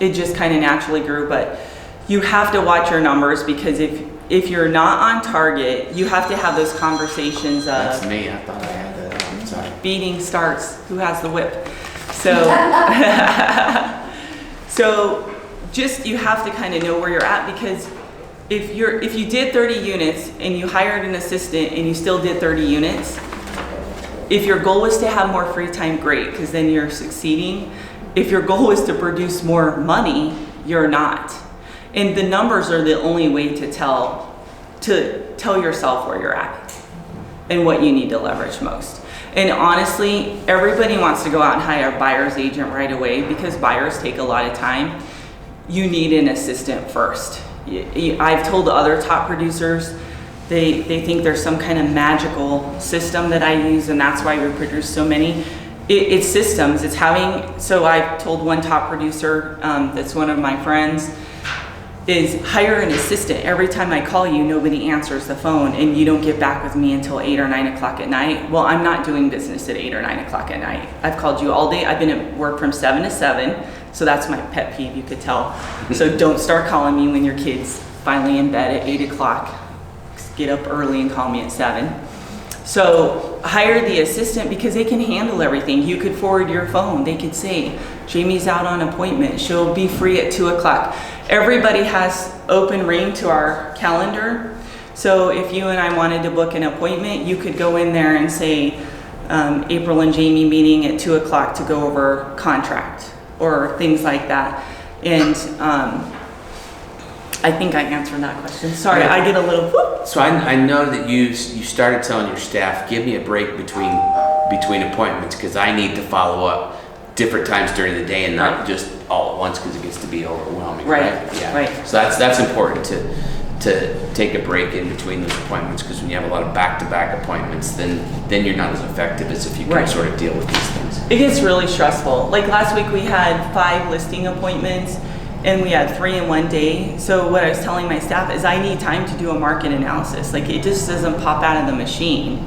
S1: it just kind of naturally grew. But you have to watch your numbers, because if you're not on target, you have to have those conversations of
S2: That's me. I thought I had that. I'm sorry.
S1: beating starts, who has the whip. So so just you have to kind of know where you're at, because if you did 30 units and you hired an assistant and you still did 30 units, if your goal was to have more free time, great, because then you're succeeding. If your goal is to produce more money, you're not. And the numbers are the only way to tell yourself where you're at and what you need to leverage most. And honestly, everybody wants to go out and hire a buyer's agent right away, because buyers take a lot of time. You need an assistant first. I've told other top producers, They think there's some kind of magical system that I use, and that's why we produce so many. It's systems. It's having, so I've told one top producer that's one of my friends, is hire an assistant. Every time I call you, nobody answers the phone and you don't get back with me until 8 or 9 o'clock at night. Well, I'm not doing business at 8 or 9 o'clock at night. I've called you all day. I've been at work from 7 to 7. So that's my pet peeve, you could tell. So don't start calling me when your kid's finally in bed at 8 o'clock. Get up early and call me at 7. So hire the assistant because they can handle everything. You could forward your phone. They could say, Jamie's out on appointment. She'll be free at 2 o'clock. Everybody has open ring to our calendar. So if you and I wanted to book an appointment, you could go in there and say, April and Jamie meeting at 2 o'clock to go over contract or things like that. And I think I answered that question. Sorry, I get a little whoop.
S2: So I know that you started telling your staff, give me a break between appointments because I need to follow up different times during the day and not just all at once because it gets to be overwhelming. Right. Yeah.
S1: Right.
S2: So that's important to take a break in between those appointments because when you have a lot of back-to-back appointments, then you're not as effective as if you can sort of deal with these things.
S1: It gets really stressful. Like last week we had 5 listing appointments and we had 3 in one day. So what I was telling my staff is I need time to do a market analysis. Like it just doesn't pop out of the machine.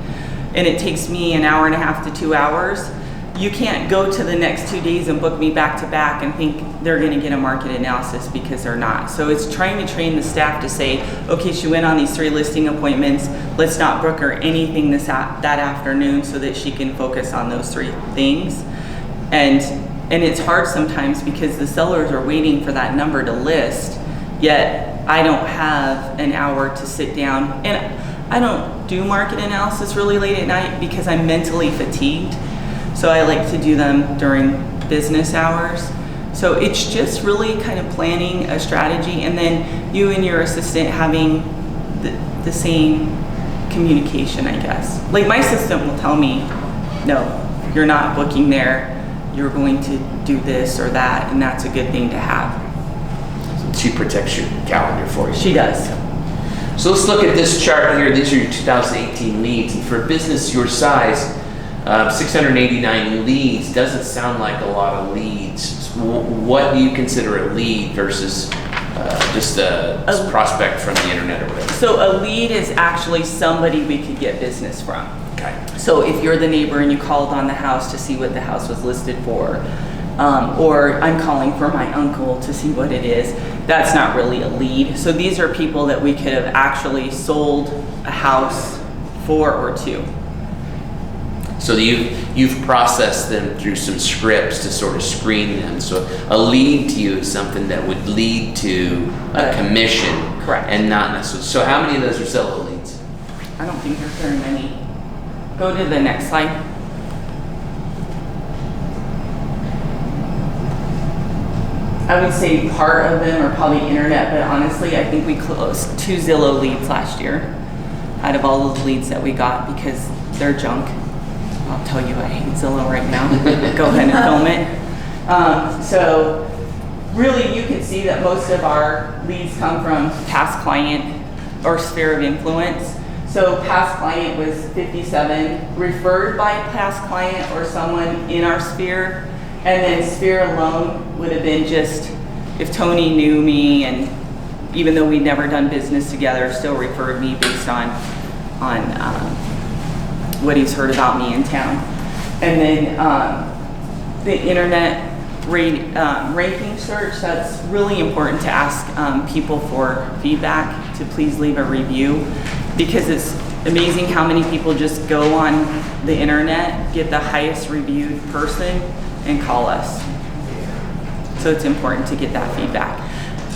S1: And it takes me an hour and a half to 2 hours. You can't go to the next 2 days and book me back to back and think they're gonna get a market analysis because they're not. So it's trying to train the staff to say, okay, she went on these 3 listing appointments. Let's not book her anything that afternoon so that she can focus on those 3 things. And it's hard sometimes because the sellers are waiting for that number to list, yet I don't have an hour to sit down. And I don't do market analysis really late at night because I'm mentally fatigued. So I like to do them during business hours. So it's just really kind of planning a strategy and then you and your assistant having the same communication, I guess. Like my assistant will tell me, no, you're not booking there. You're going to do this or that, and that's a good thing to have.
S2: She protects your calendar for you.
S1: She does.
S2: So let's look at this chart here. These are your 2018 leads. And for a business your size, 689 leads doesn't sound like a lot of leads. What do you consider a lead versus just a prospect from the internet or whatever? So
S1: a lead is actually somebody we could get business from.
S2: Okay.
S1: So if you're the neighbor and you called on the house to see what the house was listed for, or I'm calling for my uncle to see what it is, that's not really a lead. So these are people that we could have actually sold a house for or to.
S2: So you've processed them through some scripts to sort of screen them. So a lead to you is something that would lead to a commission.
S1: Correct.
S2: And not necessarily. So how many of those are seller leads?
S1: I don't think there's very many. Go to the next slide. I would say part of them are probably internet, but honestly, I think we closed 2 Zillow leads last year out of all those leads that we got because they're junk. I'll tell you I hate Zillow right now. Go ahead and film it. So really you can see that most of our leads come from past client or sphere of influence. So past client was 57, referred by past client or someone in our sphere, and then sphere alone would have been just if Tony knew me and even though we'd never done business together, still referred me based on what he's heard about me in town. And then the internet ranking search, that's really important to ask people for feedback, to please leave a review, because it's amazing how many people just go on the internet, get the highest reviewed person, and call us. So it's important to get that feedback.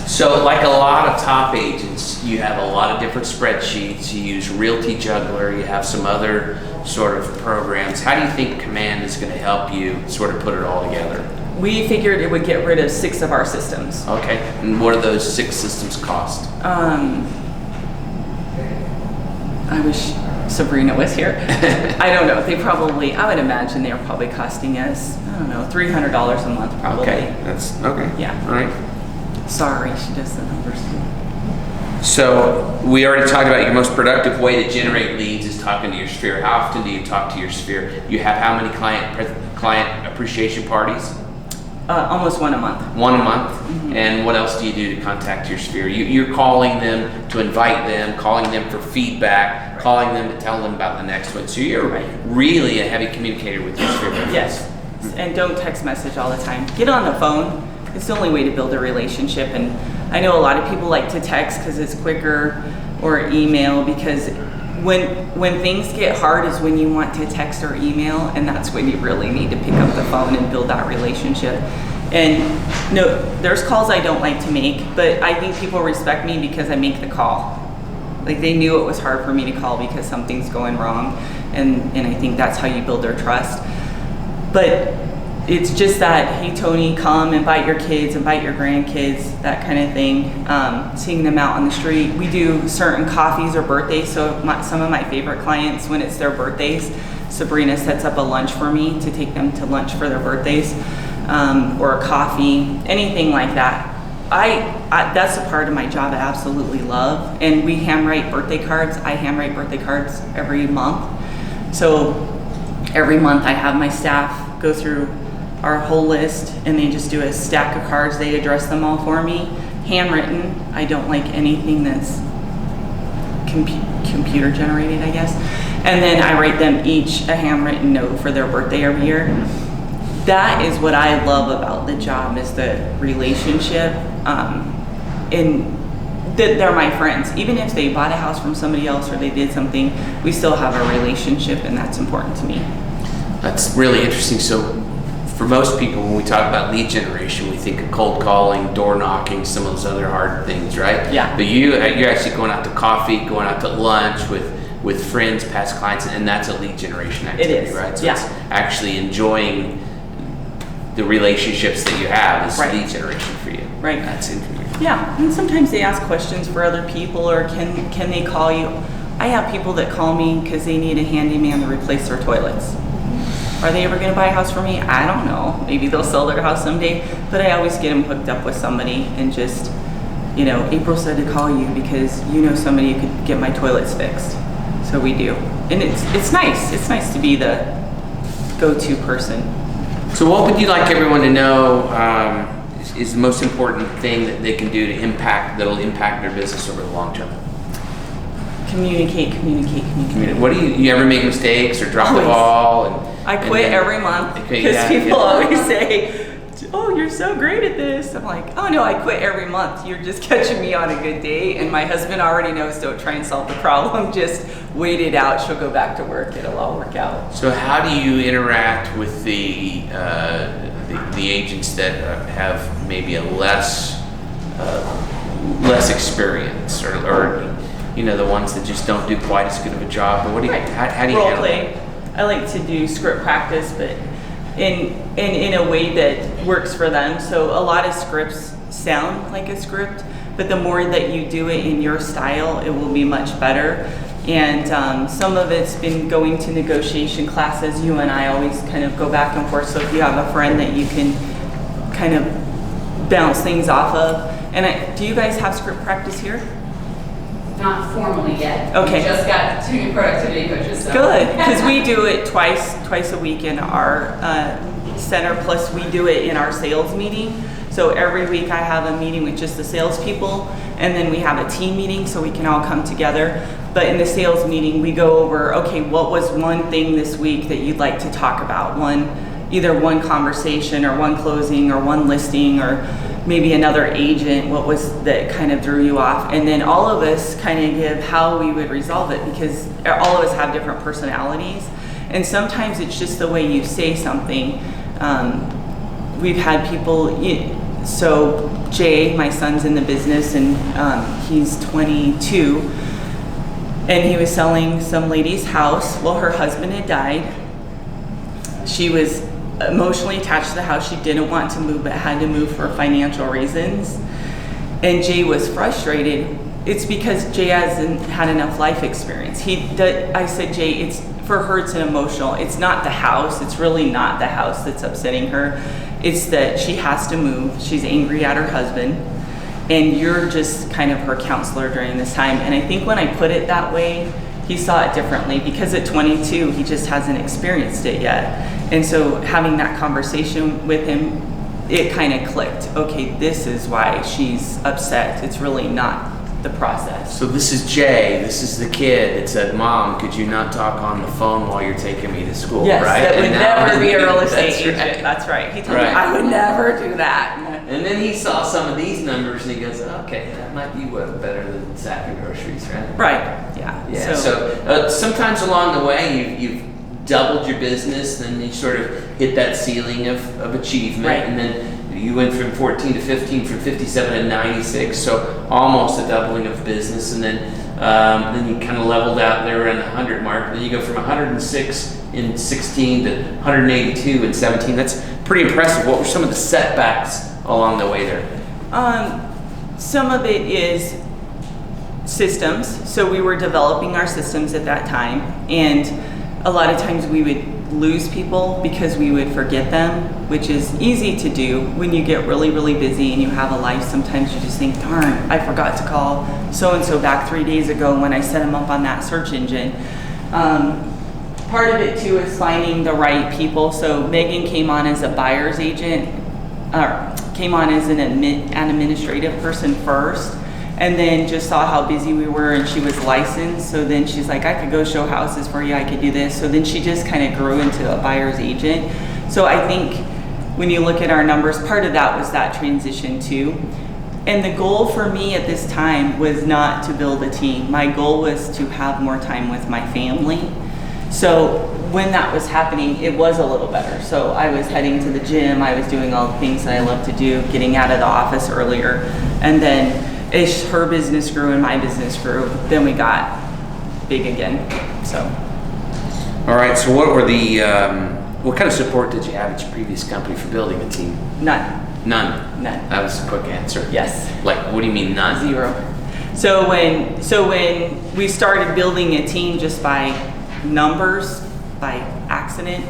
S2: So like a lot of top agents, you have a lot of different spreadsheets, you use Realty Juggler, you have some other sort of programs. How do you think Command is going to help you sort of put it all together?
S1: We figured it would get rid of 6 of our systems.
S2: Okay, and what do those 6 systems cost?
S1: I wish Sabrina was here. I don't know, I would imagine they're probably costing us, I don't know, $300 a month probably.
S2: Okay, that's okay.
S1: Yeah.
S2: All right.
S1: Sorry, she does the numbers too.
S2: So we already talked about your most productive way to generate leads is talking to your sphere. How often do you talk to your sphere? You have how many client appreciation parties?
S1: Almost one a month.
S2: One a month. And what else do you do to contact your sphere? You're calling them to invite them, calling them for feedback, calling them to tell them about the next one. So you're really a heavy communicator with your sphere members.
S1: Yes. And don't text message all the time. Get on the phone. It's the only way to build a relationship. And I know a lot of people like to text because it's quicker, or email, because when things get hard is when you want to text or email, and that's when you really need to pick up the phone and build that relationship. And no, there's calls I don't like to make, but I think people respect me because I make the call. Like, they knew it was hard for me to call because something's going wrong, and I think that's how you build their trust. But it's just that, hey Tony, come, invite your kids, invite your grandkids, that kind of thing. Seeing them out on the street. We do certain coffees or birthdays, so some of my favorite clients, when it's their birthdays, Sabrina sets up a lunch for me to take them to lunch for their birthdays, or a coffee, anything like that. That's a part of my job I absolutely love. And we handwrite birthday cards. I handwrite birthday cards every month. So every month I have my staff go through our whole list, and they just do a stack of cards. They address them all for me, handwritten. I don't like anything that's computer generated, I guess. And then I write them each a handwritten note for their birthday every year. That is what I love about the job, is the relationship, and that they're my friends. Even if they bought a house from somebody else or they did something, we still have a relationship, and that's important to me.
S2: That's really interesting. So for most people, when we talk about lead generation, we think of cold calling, door knocking, some of those other hard things, right?
S1: Yeah.
S2: But you're actually going out to coffee, going out to lunch with friends, past clients, and that's a lead generation activity,
S1: It is.
S2: right? So
S1: Yeah.
S2: it's actually enjoying the relationships that you have is lead generation for you.
S1: Right.
S2: That's interesting.
S1: Yeah, and sometimes they ask questions for other people, or can they call you? I have people that call me because they need a handyman to replace their toilets. Are they ever going to buy a house for me? I don't know. Maybe they'll sell their house someday, but I always get them hooked up with somebody, and just, April said to call you because you know somebody who could get my toilets fixed. So we do. And it's nice. It's nice to be the go-to person.
S2: So what would you like everyone to know is the most important thing that they can do that'll impact their business over the long term?
S1: Communicate.
S2: What do you ever make mistakes or drop the ball?
S1: I quit every month because people always say, "Oh, you're so great at this." I'm like, "Oh no, I quit every month. You're just catching me on a good day." And my husband already knows, don't try and solve the problem. Just wait it out. She'll go back to work. It'll all work out.
S2: So how do you interact with the agents that have maybe a less experience, or the ones that just don't do quite as good of a job? But how do you
S1: role
S2: handle
S1: play?
S2: that?
S1: I like to do script practice, but in a way that works for them. So a lot of scripts sound like a script, but the more that you do it in your style, it will be much better. And some of it's been going to negotiation classes. You and I always kind of go back and forth. So if you have a friend that you can kind of bounce things off of. And do you guys have script practice here?
S3: Not formally yet.
S1: Okay.
S3: We just got 2 new productivity coaches. So.
S1: Good, because we do it twice a week in our center, plus we do it in our sales meeting. So every week I have a meeting with just the salespeople, and then we have a team meeting so we can all come together. But in the sales meeting, we go over, okay, what was one thing this week that you'd like to talk about? Either one conversation or one closing or one listing, or maybe another agent, what was that kind of threw you off? And then all of us kind of give how we would resolve it, because all of us have different personalities. And sometimes it's just the way you say something. We've had people, so Jay, my son's in the business, and he's 22, and he was selling some lady's house. Well, her husband had died. She was emotionally attached to the house. She didn't want to move, but had to move for financial reasons. And Jay was frustrated. It's because Jay hasn't had enough life experience. I said, Jay, for her, it's an emotional. It's not the house. It's really not the house that's upsetting her. It's that she has to move. She's angry at her husband. and you're just kind of her counselor during this time. And I think when I put it that way, he saw it differently, because at 22, he just hasn't experienced it yet. And so having that conversation with him, it kind of clicked. Okay, this is why she's upset. It's really not the process.
S2: So this is Jay, this is the kid that said, Mom, could you not talk on the phone while you're taking me to school,
S1: Yes,
S2: right?
S1: that would
S2: And now-
S1: never be a real estate
S2: That's
S1: agent.
S2: right.
S1: That's right. He told me
S2: Right.
S1: I would never do that.
S2: And then he saw some of these numbers and he goes, okay, that might be what better than sacking groceries, right?
S1: Right, yeah.
S2: Yeah, so sometimes along the way you've doubled your business, then you sort of hit that ceiling of achievement,
S1: Right.
S2: and then you went from 14 to 15, from 57 to 96, so almost a doubling of business, and then you kind of leveled out there around the 100 mark. Then you go from 106 in 16 to 182 in 17. That's pretty impressive. What were some of the setbacks along the way there?
S1: Some of it is systems. So we were developing our systems at that time, and a lot of times we would lose people because we would forget them, which is easy to do when you get really, really busy and you have a life. Sometimes you just think, darn, I forgot to call so-and-so back 3 days ago when I set him up on that search engine. Part of it too is finding the right people. So Megan came on as a buyer's agent, came on as an administrative person first, and then just saw how busy we were, and she was licensed. So then she's like, I could go show houses for you, I could do this. So then she just kind of grew into a buyer's agent. So I think when you look at our numbers, part of that was that transition too. And the goal for me at this time was not to build a team. My goal was to have more time with my family. So when that was happening, it was a little better. So I was heading to the gym, I was doing all the things that I love to do, getting out of the office earlier. And then as her business grew and my business grew, then we got big again, so.
S2: All right, so what were the, what kind of support did you have at your previous company for building a team?
S1: None.
S2: None?
S1: None.
S2: That was a quick answer.
S1: Yes.
S2: Like, what do you mean none?
S1: 0. So when we started building a team just by numbers, by accident,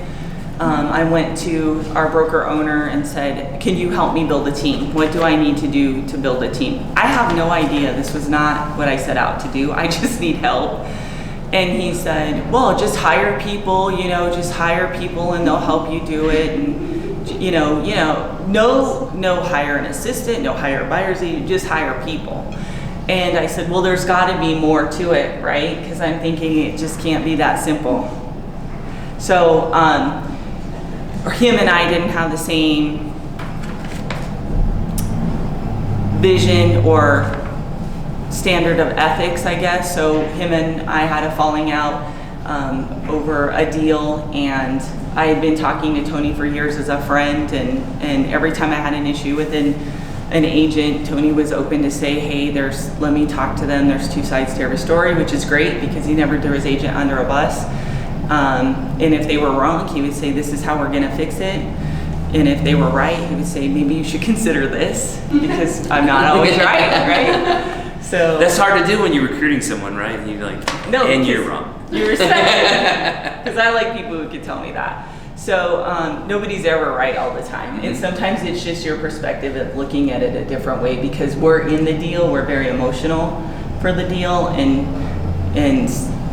S1: I went to our broker owner and said, can you help me build a team? What do I need to do to build a team? I have no idea. This was not what I set out to do. I just need help. And he said, well, just hire people, just hire people and they'll help you do it. And, no hire an assistant, no hire a buyer's agent, just hire people. And I said, well, there's gotta be more to it, right? Because I'm thinking it just can't be that simple. So, him and I didn't have the same vision or standard of ethics, I guess. So him and I had a falling out over a deal, and I had been talking to Tony for years as a friend, and every time I had an issue with an agent, Tony was open to say, hey, let me talk to them. There's two sides to every story, which is great because he never threw his agent under a bus. And if they were wrong, he would say, this is how we're gonna fix it. And if they were right, he would say, maybe you should consider this, because I'm not always right? So
S2: that's hard to do when you're recruiting someone, right? And you're like,
S1: no,
S2: and you're wrong.
S1: You respect it, because I like people who can tell me that. So nobody's ever right all the time. And sometimes it's just your perspective of looking at it a different way, because we're in the deal, we're very emotional for the deal, and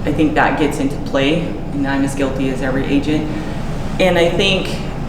S1: I think that gets into play, and I'm as guilty as every agent. And I think,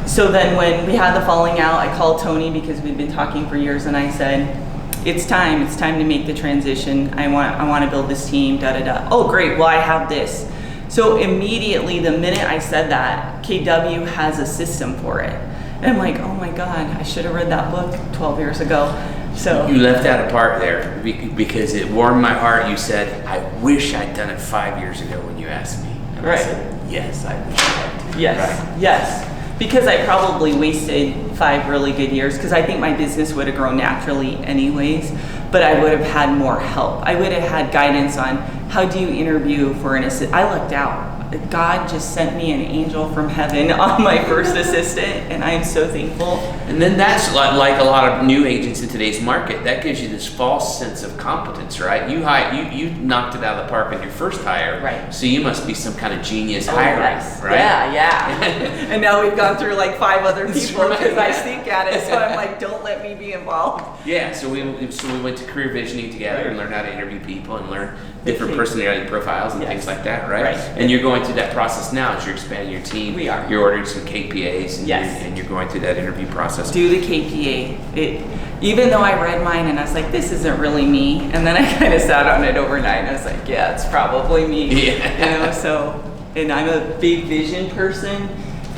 S1: so then when we had the falling out, I called Tony because we'd been talking for years, and I said, it's time to make the transition. I want to build this team, da-da-da. Oh, great, well, I have this. So immediately, the minute I said that, KW has a system for it. And I'm like, oh my God, I should have read that book 12 years ago. So
S2: you left out a part there because it warmed my heart. You said, I wish I'd done it 5 years ago when you asked me. And
S1: right.
S2: I said, yes, I wish I had.
S1: Yes,
S2: right.
S1: yes. Because I probably wasted 5 really good years, because I think my business would have grown naturally anyways, but I would have had more help. I would have had guidance on how do you interview for an assistant. I lucked out. God just sent me an angel from heaven on my first assistant, and I am so thankful.
S2: And then that's like a lot of new agents in today's market. That gives you this false sense of competence, right? You knocked it out of the park in your first hire,
S1: Right.
S2: So you must be some kind of genius hiring, right?
S1: Yeah. And now we've gone through like 5 other
S2: That's
S1: people
S2: right,
S1: because I
S2: yeah.
S1: stink at it. So I'm like, don't let me be involved.
S2: Yeah, so we went to career visioning together and learned how to interview people and learn different
S1: Okay.
S2: personality profiles and
S1: Yes.
S2: things like that, right?
S1: Right.
S2: And you're going through that process now as you're expanding your team.
S1: We are.
S2: You're ordering some KPAs and,
S1: Yes.
S2: you're going through that interview process.
S1: Do the KPA. Even though I read mine and I was like, this isn't really me. And then I kind of sat on it overnight and I was like, yeah, it's probably me.
S2: Yeah.
S1: So, and I'm a big vision person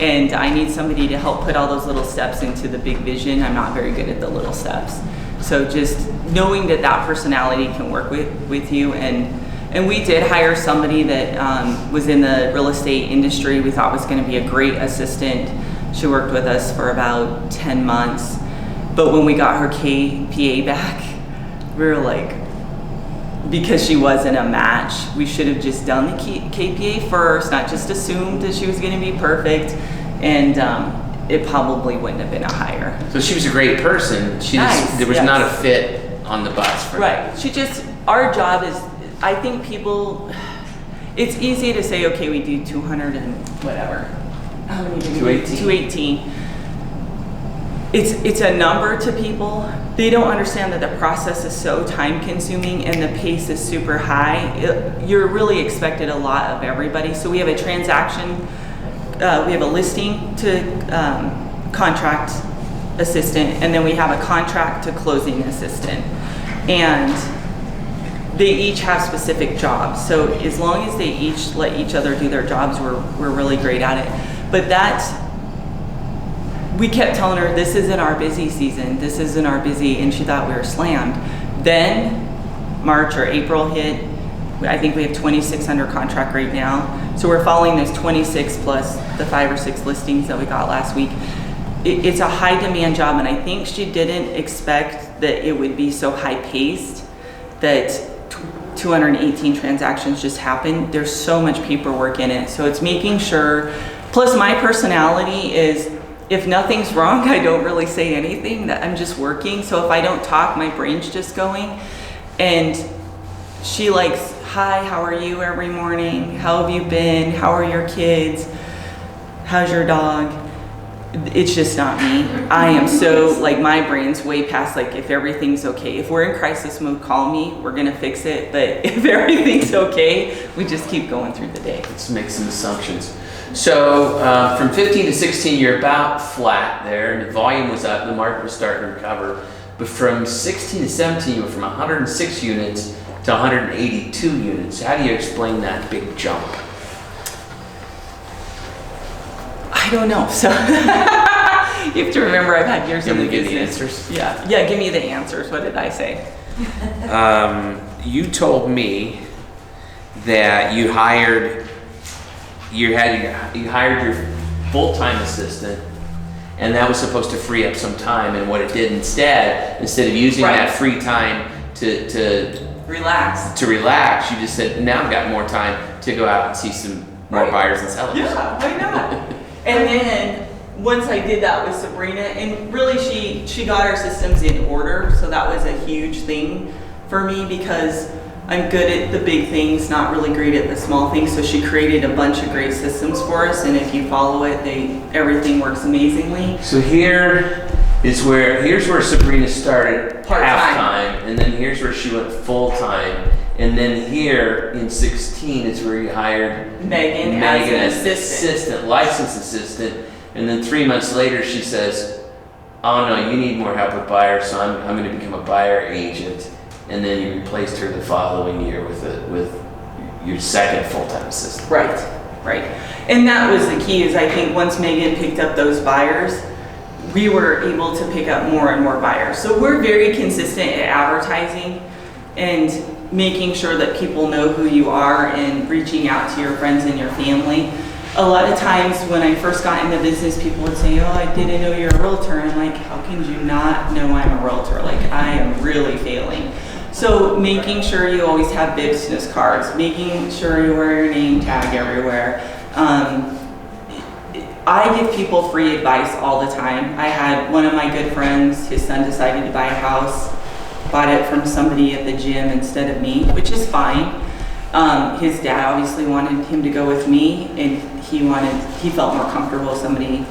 S1: and I need somebody to help put all those little steps into the big vision. I'm not very good at the little steps. So just knowing that personality can work with you. And we did hire somebody that was in the real estate industry. We thought was going to be a great assistant. She worked with us for about 10 months. But when we got her KPA back, we were like, because she wasn't a match, we should have just done the KPA first, not just assumed that she was going to be perfect. And it probably wouldn't have been a hire.
S2: So she was a great person. There was not a fit on the bus for her.
S1: Right. Our job is, I think people, it's easy to say, okay, we do 200 and whatever. How many did we do? 218. It's a number to people. They don't understand that the process is so time consuming and the pace is super high. You're really expected a lot of everybody. So we have a transaction, we have a listing to contract assistant, and then we have a contract to closing assistant. And they each have specific jobs. So as long as they each let each other do their jobs, we're really great at it. But we kept telling her, this isn't our busy season, this isn't our busy, and she thought we were slammed. Then March or April hit. I think we have 26 under contract right now. So we're following those 26 plus the 5 or 6 listings that we got last week. It's a high demand job, and I think she didn't expect that it would be so high paced that 218 transactions just happened. There's so much paperwork in it. So it's making sure, plus my personality is, if nothing's wrong, I don't really say anything, that I'm just working. So if I don't talk, my brain's just going. And she likes, hi, how are you every morning? How have you been? How are your kids? How's your dog? It's just not me. I am so, like, my brain's way past, like, if everything's okay. If we're in crisis mode, call me, we're gonna fix it. But if everything's okay, we just keep going through the day.
S2: Let's make some assumptions. So from 15 to 16, you're about flat there, and the volume was up, the market was starting to recover. But from 16 to 17, you went from 106 units to 182 units. How do you explain that big jump?
S1: I don't know. So you have to remember, I've had years in the
S2: Give me the
S1: business.
S2: answers.
S1: Yeah, give me the answers. What did I say?
S2: You told me that you hired your full-time assistant, and that was supposed to free up some time. And what it did instead of using that free time to
S1: Relax.
S2: relax, you just said, now I've got more time to go out and see some more buyers and sellers.
S1: Yeah, I know. And then once I did that with Sabrina, and really she got our systems in order, so that was a huge thing for me because I'm good at the big things, not really great at the small things. So she created a bunch of great systems for us, and if you follow it, everything works amazingly.
S2: So here's where Sabrina started
S1: Part-time.
S2: half-time, and then here's where she went full-time. And then here in 16 is where you hired
S1: Megan as an assistant.
S2: Licensed assistant. And then 3 months later she says, oh no, you need more help with buyers, so I'm going to become a buyer agent. And then you replaced her the following year with your second full-time assistant.
S1: Right. And that was the key, is I think once Megan picked up those buyers, we were able to pick up more and more buyers. So we're very consistent at advertising and making sure that people know who you are and reaching out to your friends and your family. A lot of times when I first got in the business, people would say, oh, I didn't know you're a realtor. And I'm like, how can you not know I'm a realtor? Like, I am really failing. So making sure you always have business cards, making sure you wear your name tag everywhere. I give people free advice all the time. I had one of my good friends, his son decided to buy a house, bought it from somebody at the gym instead of me, which is fine. His dad obviously wanted him to go with me, and he felt more comfortable with somebody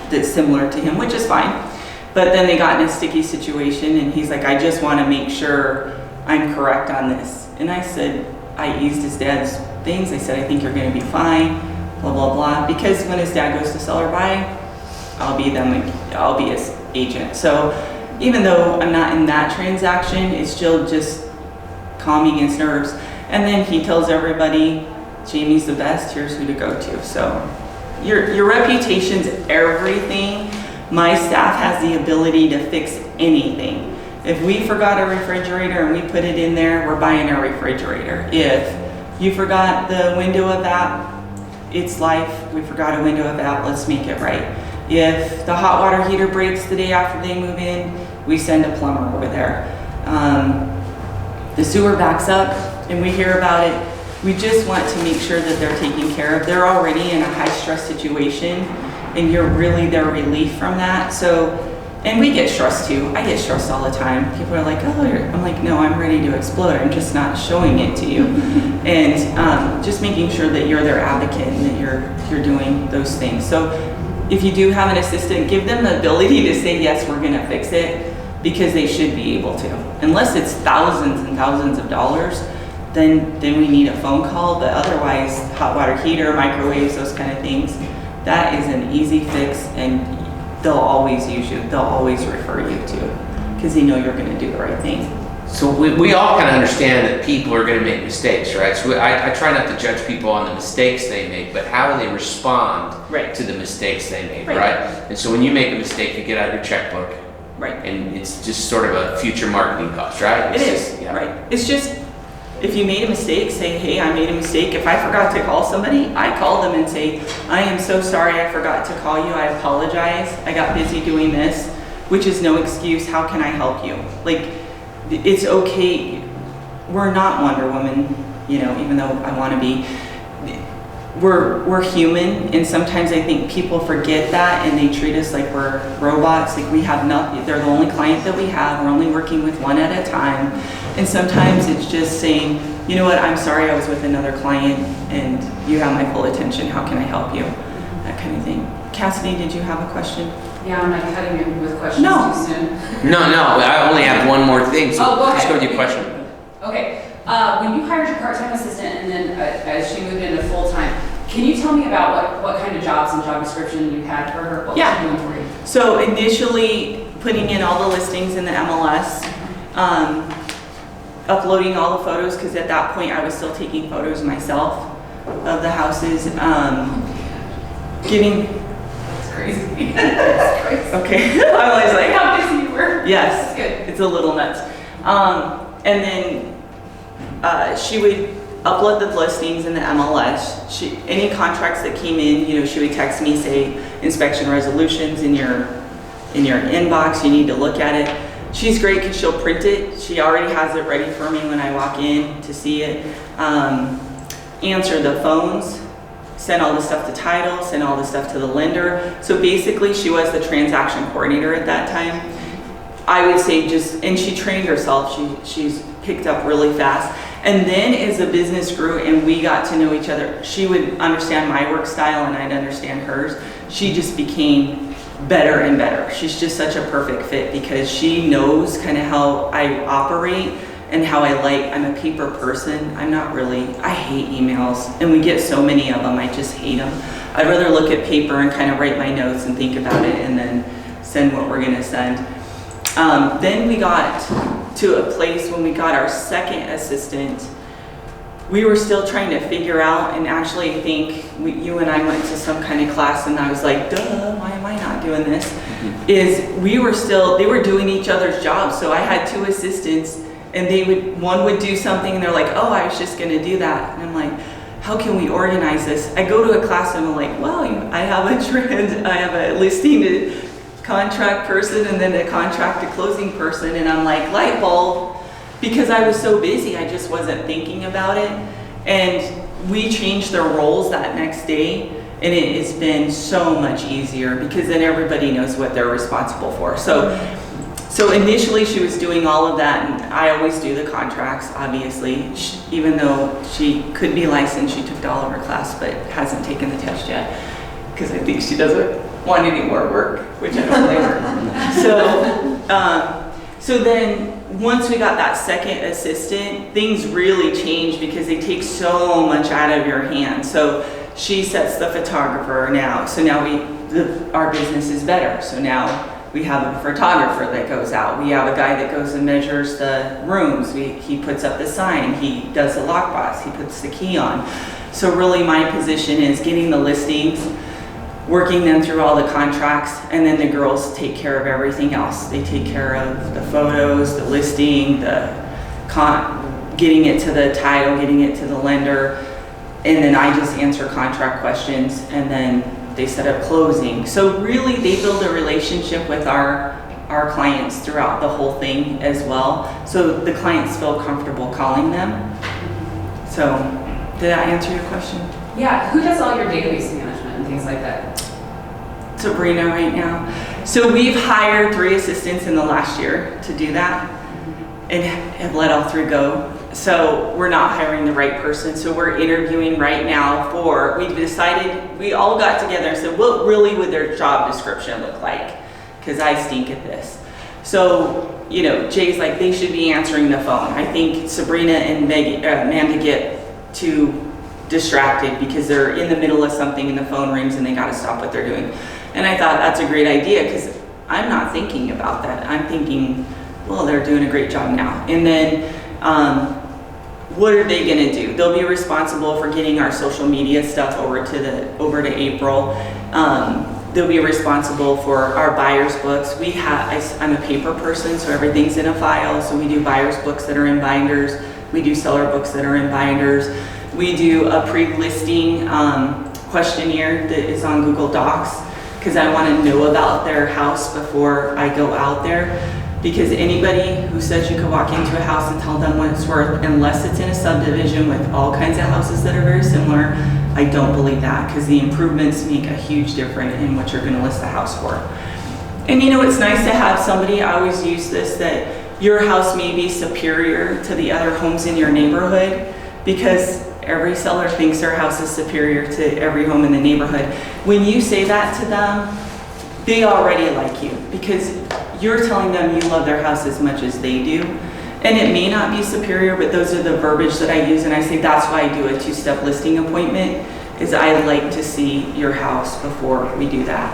S1: that's similar to him, which is fine. But then they got in a sticky situation, and he's like, I just want to make sure I'm correct on this. And I said, I eased his dad's things. I said, I think you're going to be fine, blah, blah, blah. Because when his dad goes to sell or buy, I'll be his agent. So even though I'm not in that transaction, it's still just calming his nerves. And then he tells everybody, Jamie's the best, here's who to go to. So your reputation's everything. My staff has the ability to fix anything. If we forgot a refrigerator and we put it in there, we're buying a refrigerator. If you forgot the window of that, it's life. We forgot a window of that, let's make it right. If the hot water heater breaks the day after they move in, we send a plumber over there. The sewer backs up and we hear about it. We just want to make sure that they're taken care of. They're already in a high stress situation, and you're really their relief from that. So, and we get stressed too. I get stressed all the time. People are like, oh, I'm like, no, I'm ready to explode. I'm just not showing it to you. And just making sure that you're their advocate and that you're doing those things. So if you do have an assistant, give them the ability to say, yes, we're gonna fix it, because they should be able to. Unless it's thousands and thousands of dollars, then we need a phone call. But otherwise, hot water heater, microwaves, those kind of things, that is an easy fix, and they'll always use you. They'll always refer you to, because they know you're going to do the right thing.
S2: So we all kind of understand that people are going to make mistakes, right? So I try not to judge people on the mistakes they make, but how they respond to the mistakes they make, right? And so when you make a mistake, you get out your checkbook, and it's just sort of a future marketing cost, right?
S1: It is, right? It's just, if you made a mistake, say, hey, I made a mistake. If I forgot to call somebody, I call them and say, I am so sorry I forgot to call you. I apologize. I got busy doing this, which is no excuse. How can I help you? Like, it's okay. We're not Wonder Woman, even though I want to be. We're human, and sometimes I think people forget that, and they treat us like we're robots. Like we have nothing. They're the only client that we have. We're only working with one at a time. And sometimes it's just saying, you know what, I'm sorry I was with another client and you have my full attention. How can I help you? That kind of thing. Cassidy, did you have a question?
S4: Yeah, I'm not cutting you with questions too soon.
S2: No, I only have one more thing, so
S4: go
S2: just go with
S4: ahead.
S2: your question.
S4: Okay, when you hired your part-time assistant and then as she moved into full-time, can you tell me about what kind of jobs and job description you had for her? What was she doing for you?
S1: So initially putting in all the listings in the MLS, uploading all the photos, because at that point I was still taking photos myself of the houses, giving...
S4: That's crazy. That's crazy.
S1: Okay. I was like,
S4: how busy you were.
S1: Yes.
S4: That's good.
S1: It's a little nuts. And then she would upload the listings in the MLS. Any contracts that came in, she would text me, say, inspection resolutions in your inbox, you need to look at it. She's great because she'll print it. She already has it ready for me when I walk in to see it. Answer the phones, send all the stuff to title, send all the stuff to the lender. So basically she was the transaction coordinator at that time. I would say and she trained herself. She's picked up really fast. And then as the business grew and we got to know each other, she would understand my work style and I'd understand hers. She just became better and better. She's just such a perfect fit because she knows kind of how I operate and how I'm a paper person. I hate emails, and we get so many of them, I just hate them. I'd rather look at paper and kind of write my notes and think about it and then send what we're gonna send. Then we got to a place when we got our second assistant, we were still trying to figure out, and actually I think you and I went to some kind of class and I was like, duh, why am I not doing this? They were doing each other's jobs. So I had two assistants and one would do something and they're like, oh, I was just gonna do that. And I'm like, how can we organize this? I go to a class and I'm like, well, I have a listing to contract person and then a contract to closing person. And I'm like, light bulb. because I was so busy, I just wasn't thinking about it. And we changed their roles that next day, and it has been so much easier because then everybody knows what they're responsible for. So initially she was doing all of that, and I always do the contracts, obviously. Even though she could be licensed, she took the Oliver class, but hasn't taken the test yet because I think she doesn't want any more work, which I don't blame her. So then once we got that second assistant, things really changed because they take so much out of your hands. So she sets the photographer now. So now our business is better. So now we have a photographer that goes out. We have a guy that goes and measures the rooms. He puts up the sign. He does the lockbox. He puts the key on. So really my position is getting the listings, working them through all the contracts, and then the girls take care of everything else. They take care of the photos, the listing, getting it to the title, getting it to the lender, and then I just answer contract questions, and then they set up closing. So really they build a relationship with our clients throughout the whole thing as well. So the clients feel comfortable calling them. So did I answer your question?
S4: Yeah, who does all your database management and things like that?
S1: Sabrina right now. So we've hired 3 assistants in the last year to do that and have let all 3 go. So we're not hiring the right person. So we're interviewing right now we've decided, we all got together and said, what really would their job description look like? Because I stink at this. So, Jay's like, they should be answering the phone. I think Sabrina and Amanda get too distracted because they're in the middle of something and the phone rings and they got to stop what they're doing. And I thought that's a great idea because I'm not thinking about that. I'm thinking, well, they're doing a great job now. And then, what are they going to do? They'll be responsible for getting our social media stuff over to April. They'll be responsible for our buyer's books. I'm a paper person, so everything's in a file. So we do buyer's books that are in binders. We do seller books that are in binders. We do a pre-listing questionnaire that is on Google Docs because I want to know about their house before I go out there. Because anybody who says you could walk into a house and tell them what it's worth, unless it's in a subdivision with all kinds of houses that are very similar, I don't believe that because the improvements make a huge difference in what you're going to list the house for. And it's nice to have somebody, I always use this, that your house may be superior to the other homes in your neighborhood because every seller thinks their house is superior to every home in the neighborhood. When you say that to them, they already like you because you're telling them you love their house as much as they do. And it may not be superior, but those are the verbiage that I use. And I say that's why I do a 2-step listing appointment, is I like to see your house before we do that.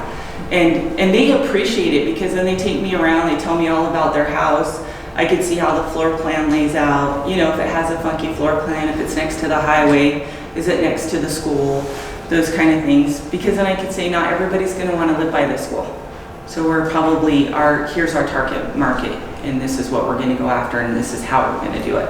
S1: And they appreciate it because then they take me around, they tell me all about their house. I could see how the floor plan lays out. If it has a funky floor plan, if it's next to the highway, is it next to the school, those kind of things. Because then I could say not everybody's gonna wanna live by the school. So we're probably, here's our target market, and this is what we're gonna go after, and this is how we're gonna do it.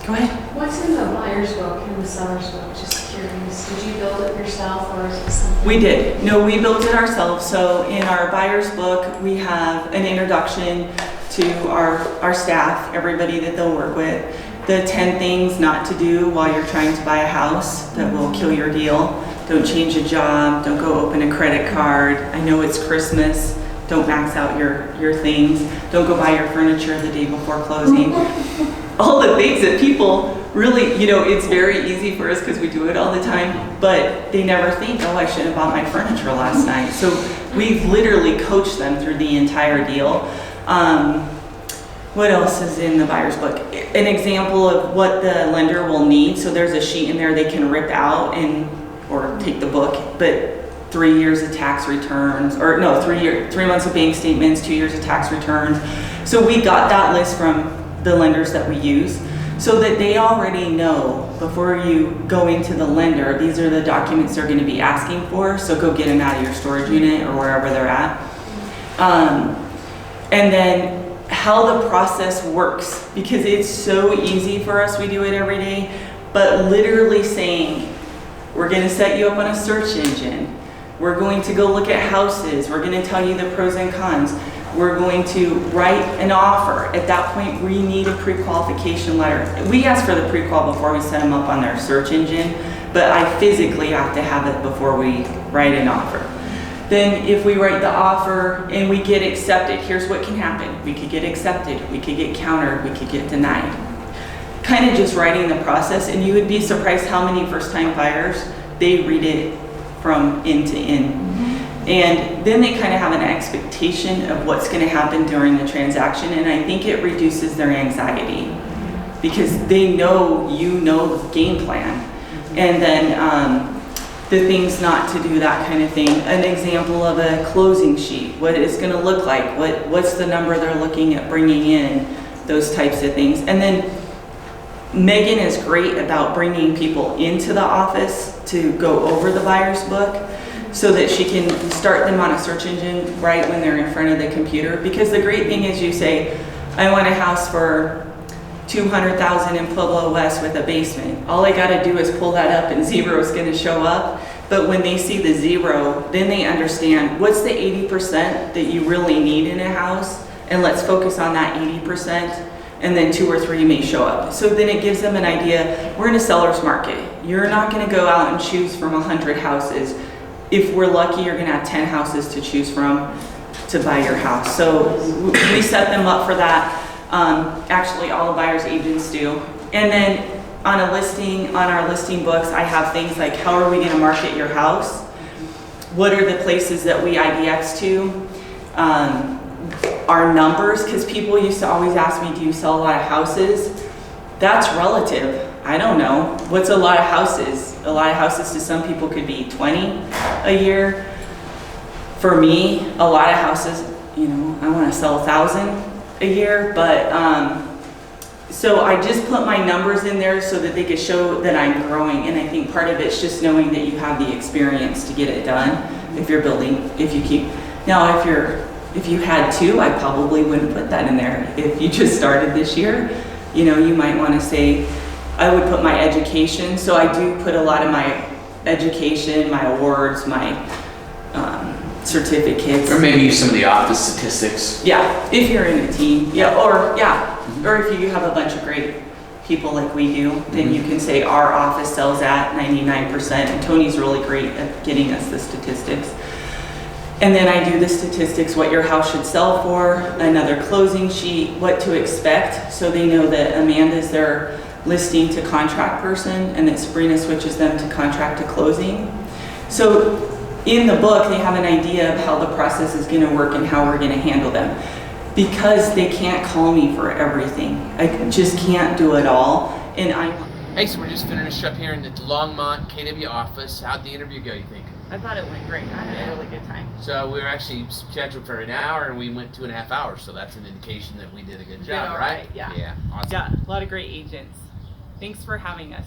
S1: Go ahead.
S3: What's in the buyer's book and the seller's book? Just curious. Did you build it yourself or is it something?
S1: We did. No, we built it ourselves. So in our buyer's book, we have an introduction to our staff, everybody that they'll work with, the 10 things not to do while you're trying to buy a house that will kill your deal. Don't change a job, don't go open a credit card. I know it's Christmas, don't max out your things. Don't go buy your furniture the day before closing. All the things that people really, it's very easy for us because we do it all the time, but they never think, oh, I should have bought my furniture last night. So we've literally coached them through the entire deal. What else is in the buyer's book? An example of what the lender will need. So there's a sheet in there they can rip out or take the book, but 3 years of tax returns, or no, 3 months of bank statements, 2 years of tax returns. So we got that list from the lenders that we use so that they already know before you go into the lender, these are the documents they're gonna be asking for, so go get them out of your storage unit or wherever they're at. And then how the process works, because it's so easy for us, we do it every day, but literally saying, we're going to set you up on a search engine. We're going to go look at houses. We're going to tell you the pros and cons. We're going to write an offer. At that point, we need a pre-qualification letter. We ask for the pre-qual before we set them up on their search engine, but I physically have to have it before we write an offer. Then if we write the offer and we get accepted, here's what can happen. We could get accepted, we could get countered, we could get denied. Kind of just writing the process, and you would be surprised how many first-time buyers, they read it from end to end. And then they kind of have an expectation of what's going to happen during the transaction, and I think it reduces their anxiety because they know you know the game plan. And then the things not to do that kind of thing. An example of a closing sheet, what it's going to look like, what's the number they're looking at bringing in, those types of things. And then Megan is great about bringing people into the office to go over the buyer's book so that she can start them on a search engine right when they're in front of the computer. Because the great thing is you say, I want a house for $200,000 in Pueblo West with a basement. All I gotta do is pull that up and zero is gonna show up. But when they see the zero, then they understand what's the 80% that you really need in a house, and let's focus on that 80%, and then 2 or 3 may show up. So then it gives them an idea, we're in a seller's market. You're not gonna go out and choose from 100 houses. If we're lucky, you're gonna have 10 houses to choose from to buy your house. So we set them up for that. Actually, all the buyer's agents do. And then on a listing, on our listing books, I have things like, how are we gonna market your house? What are the places that we IDX to? Our numbers, because people used to always ask me, do you sell a lot of houses? That's relative. I don't know. What's a lot of houses? A lot of houses to some people could be 20 a year. For me, a lot of houses, you know, I want to sell 1,000 a year, but so I just put my numbers in there so that they could show that I'm growing. And I think part of it's just knowing that you have the experience to get it done. If you're building, if you keep, now if you had 2, I probably wouldn't put that in there. If you just started this year, you know, you might want to say, I would put my education. So I do put a lot of my education, my awards, my certificates.
S2: Or maybe some of the office statistics.
S1: Yeah, if you're in a team. Yeah, or if you have a bunch of great people like we do, then you can say our office sells at 99%, and Tony's really great at getting us the statistics. And then I do the statistics, what your house should sell for, another closing sheet, what to expect, so they know that Amanda's their listing to contract person and that Sabrina switches them to contract to closing. So in the book, they have an idea of how the process is gonna work and how we're gonna handle them. Because they can't call me for everything. I just can't do it all. And
S2: Hey, so we're just finished up here in the Longmont KW office. How'd the interview go, you think?
S1: I thought it went great. I had a really good time.
S2: So we were actually scheduled for an hour and we went 2.5 hours. So that's an indication that we did a good job, right?
S1: Yeah.
S2: Yeah, awesome.
S1: Yeah, a lot of great agents. Thanks for having us.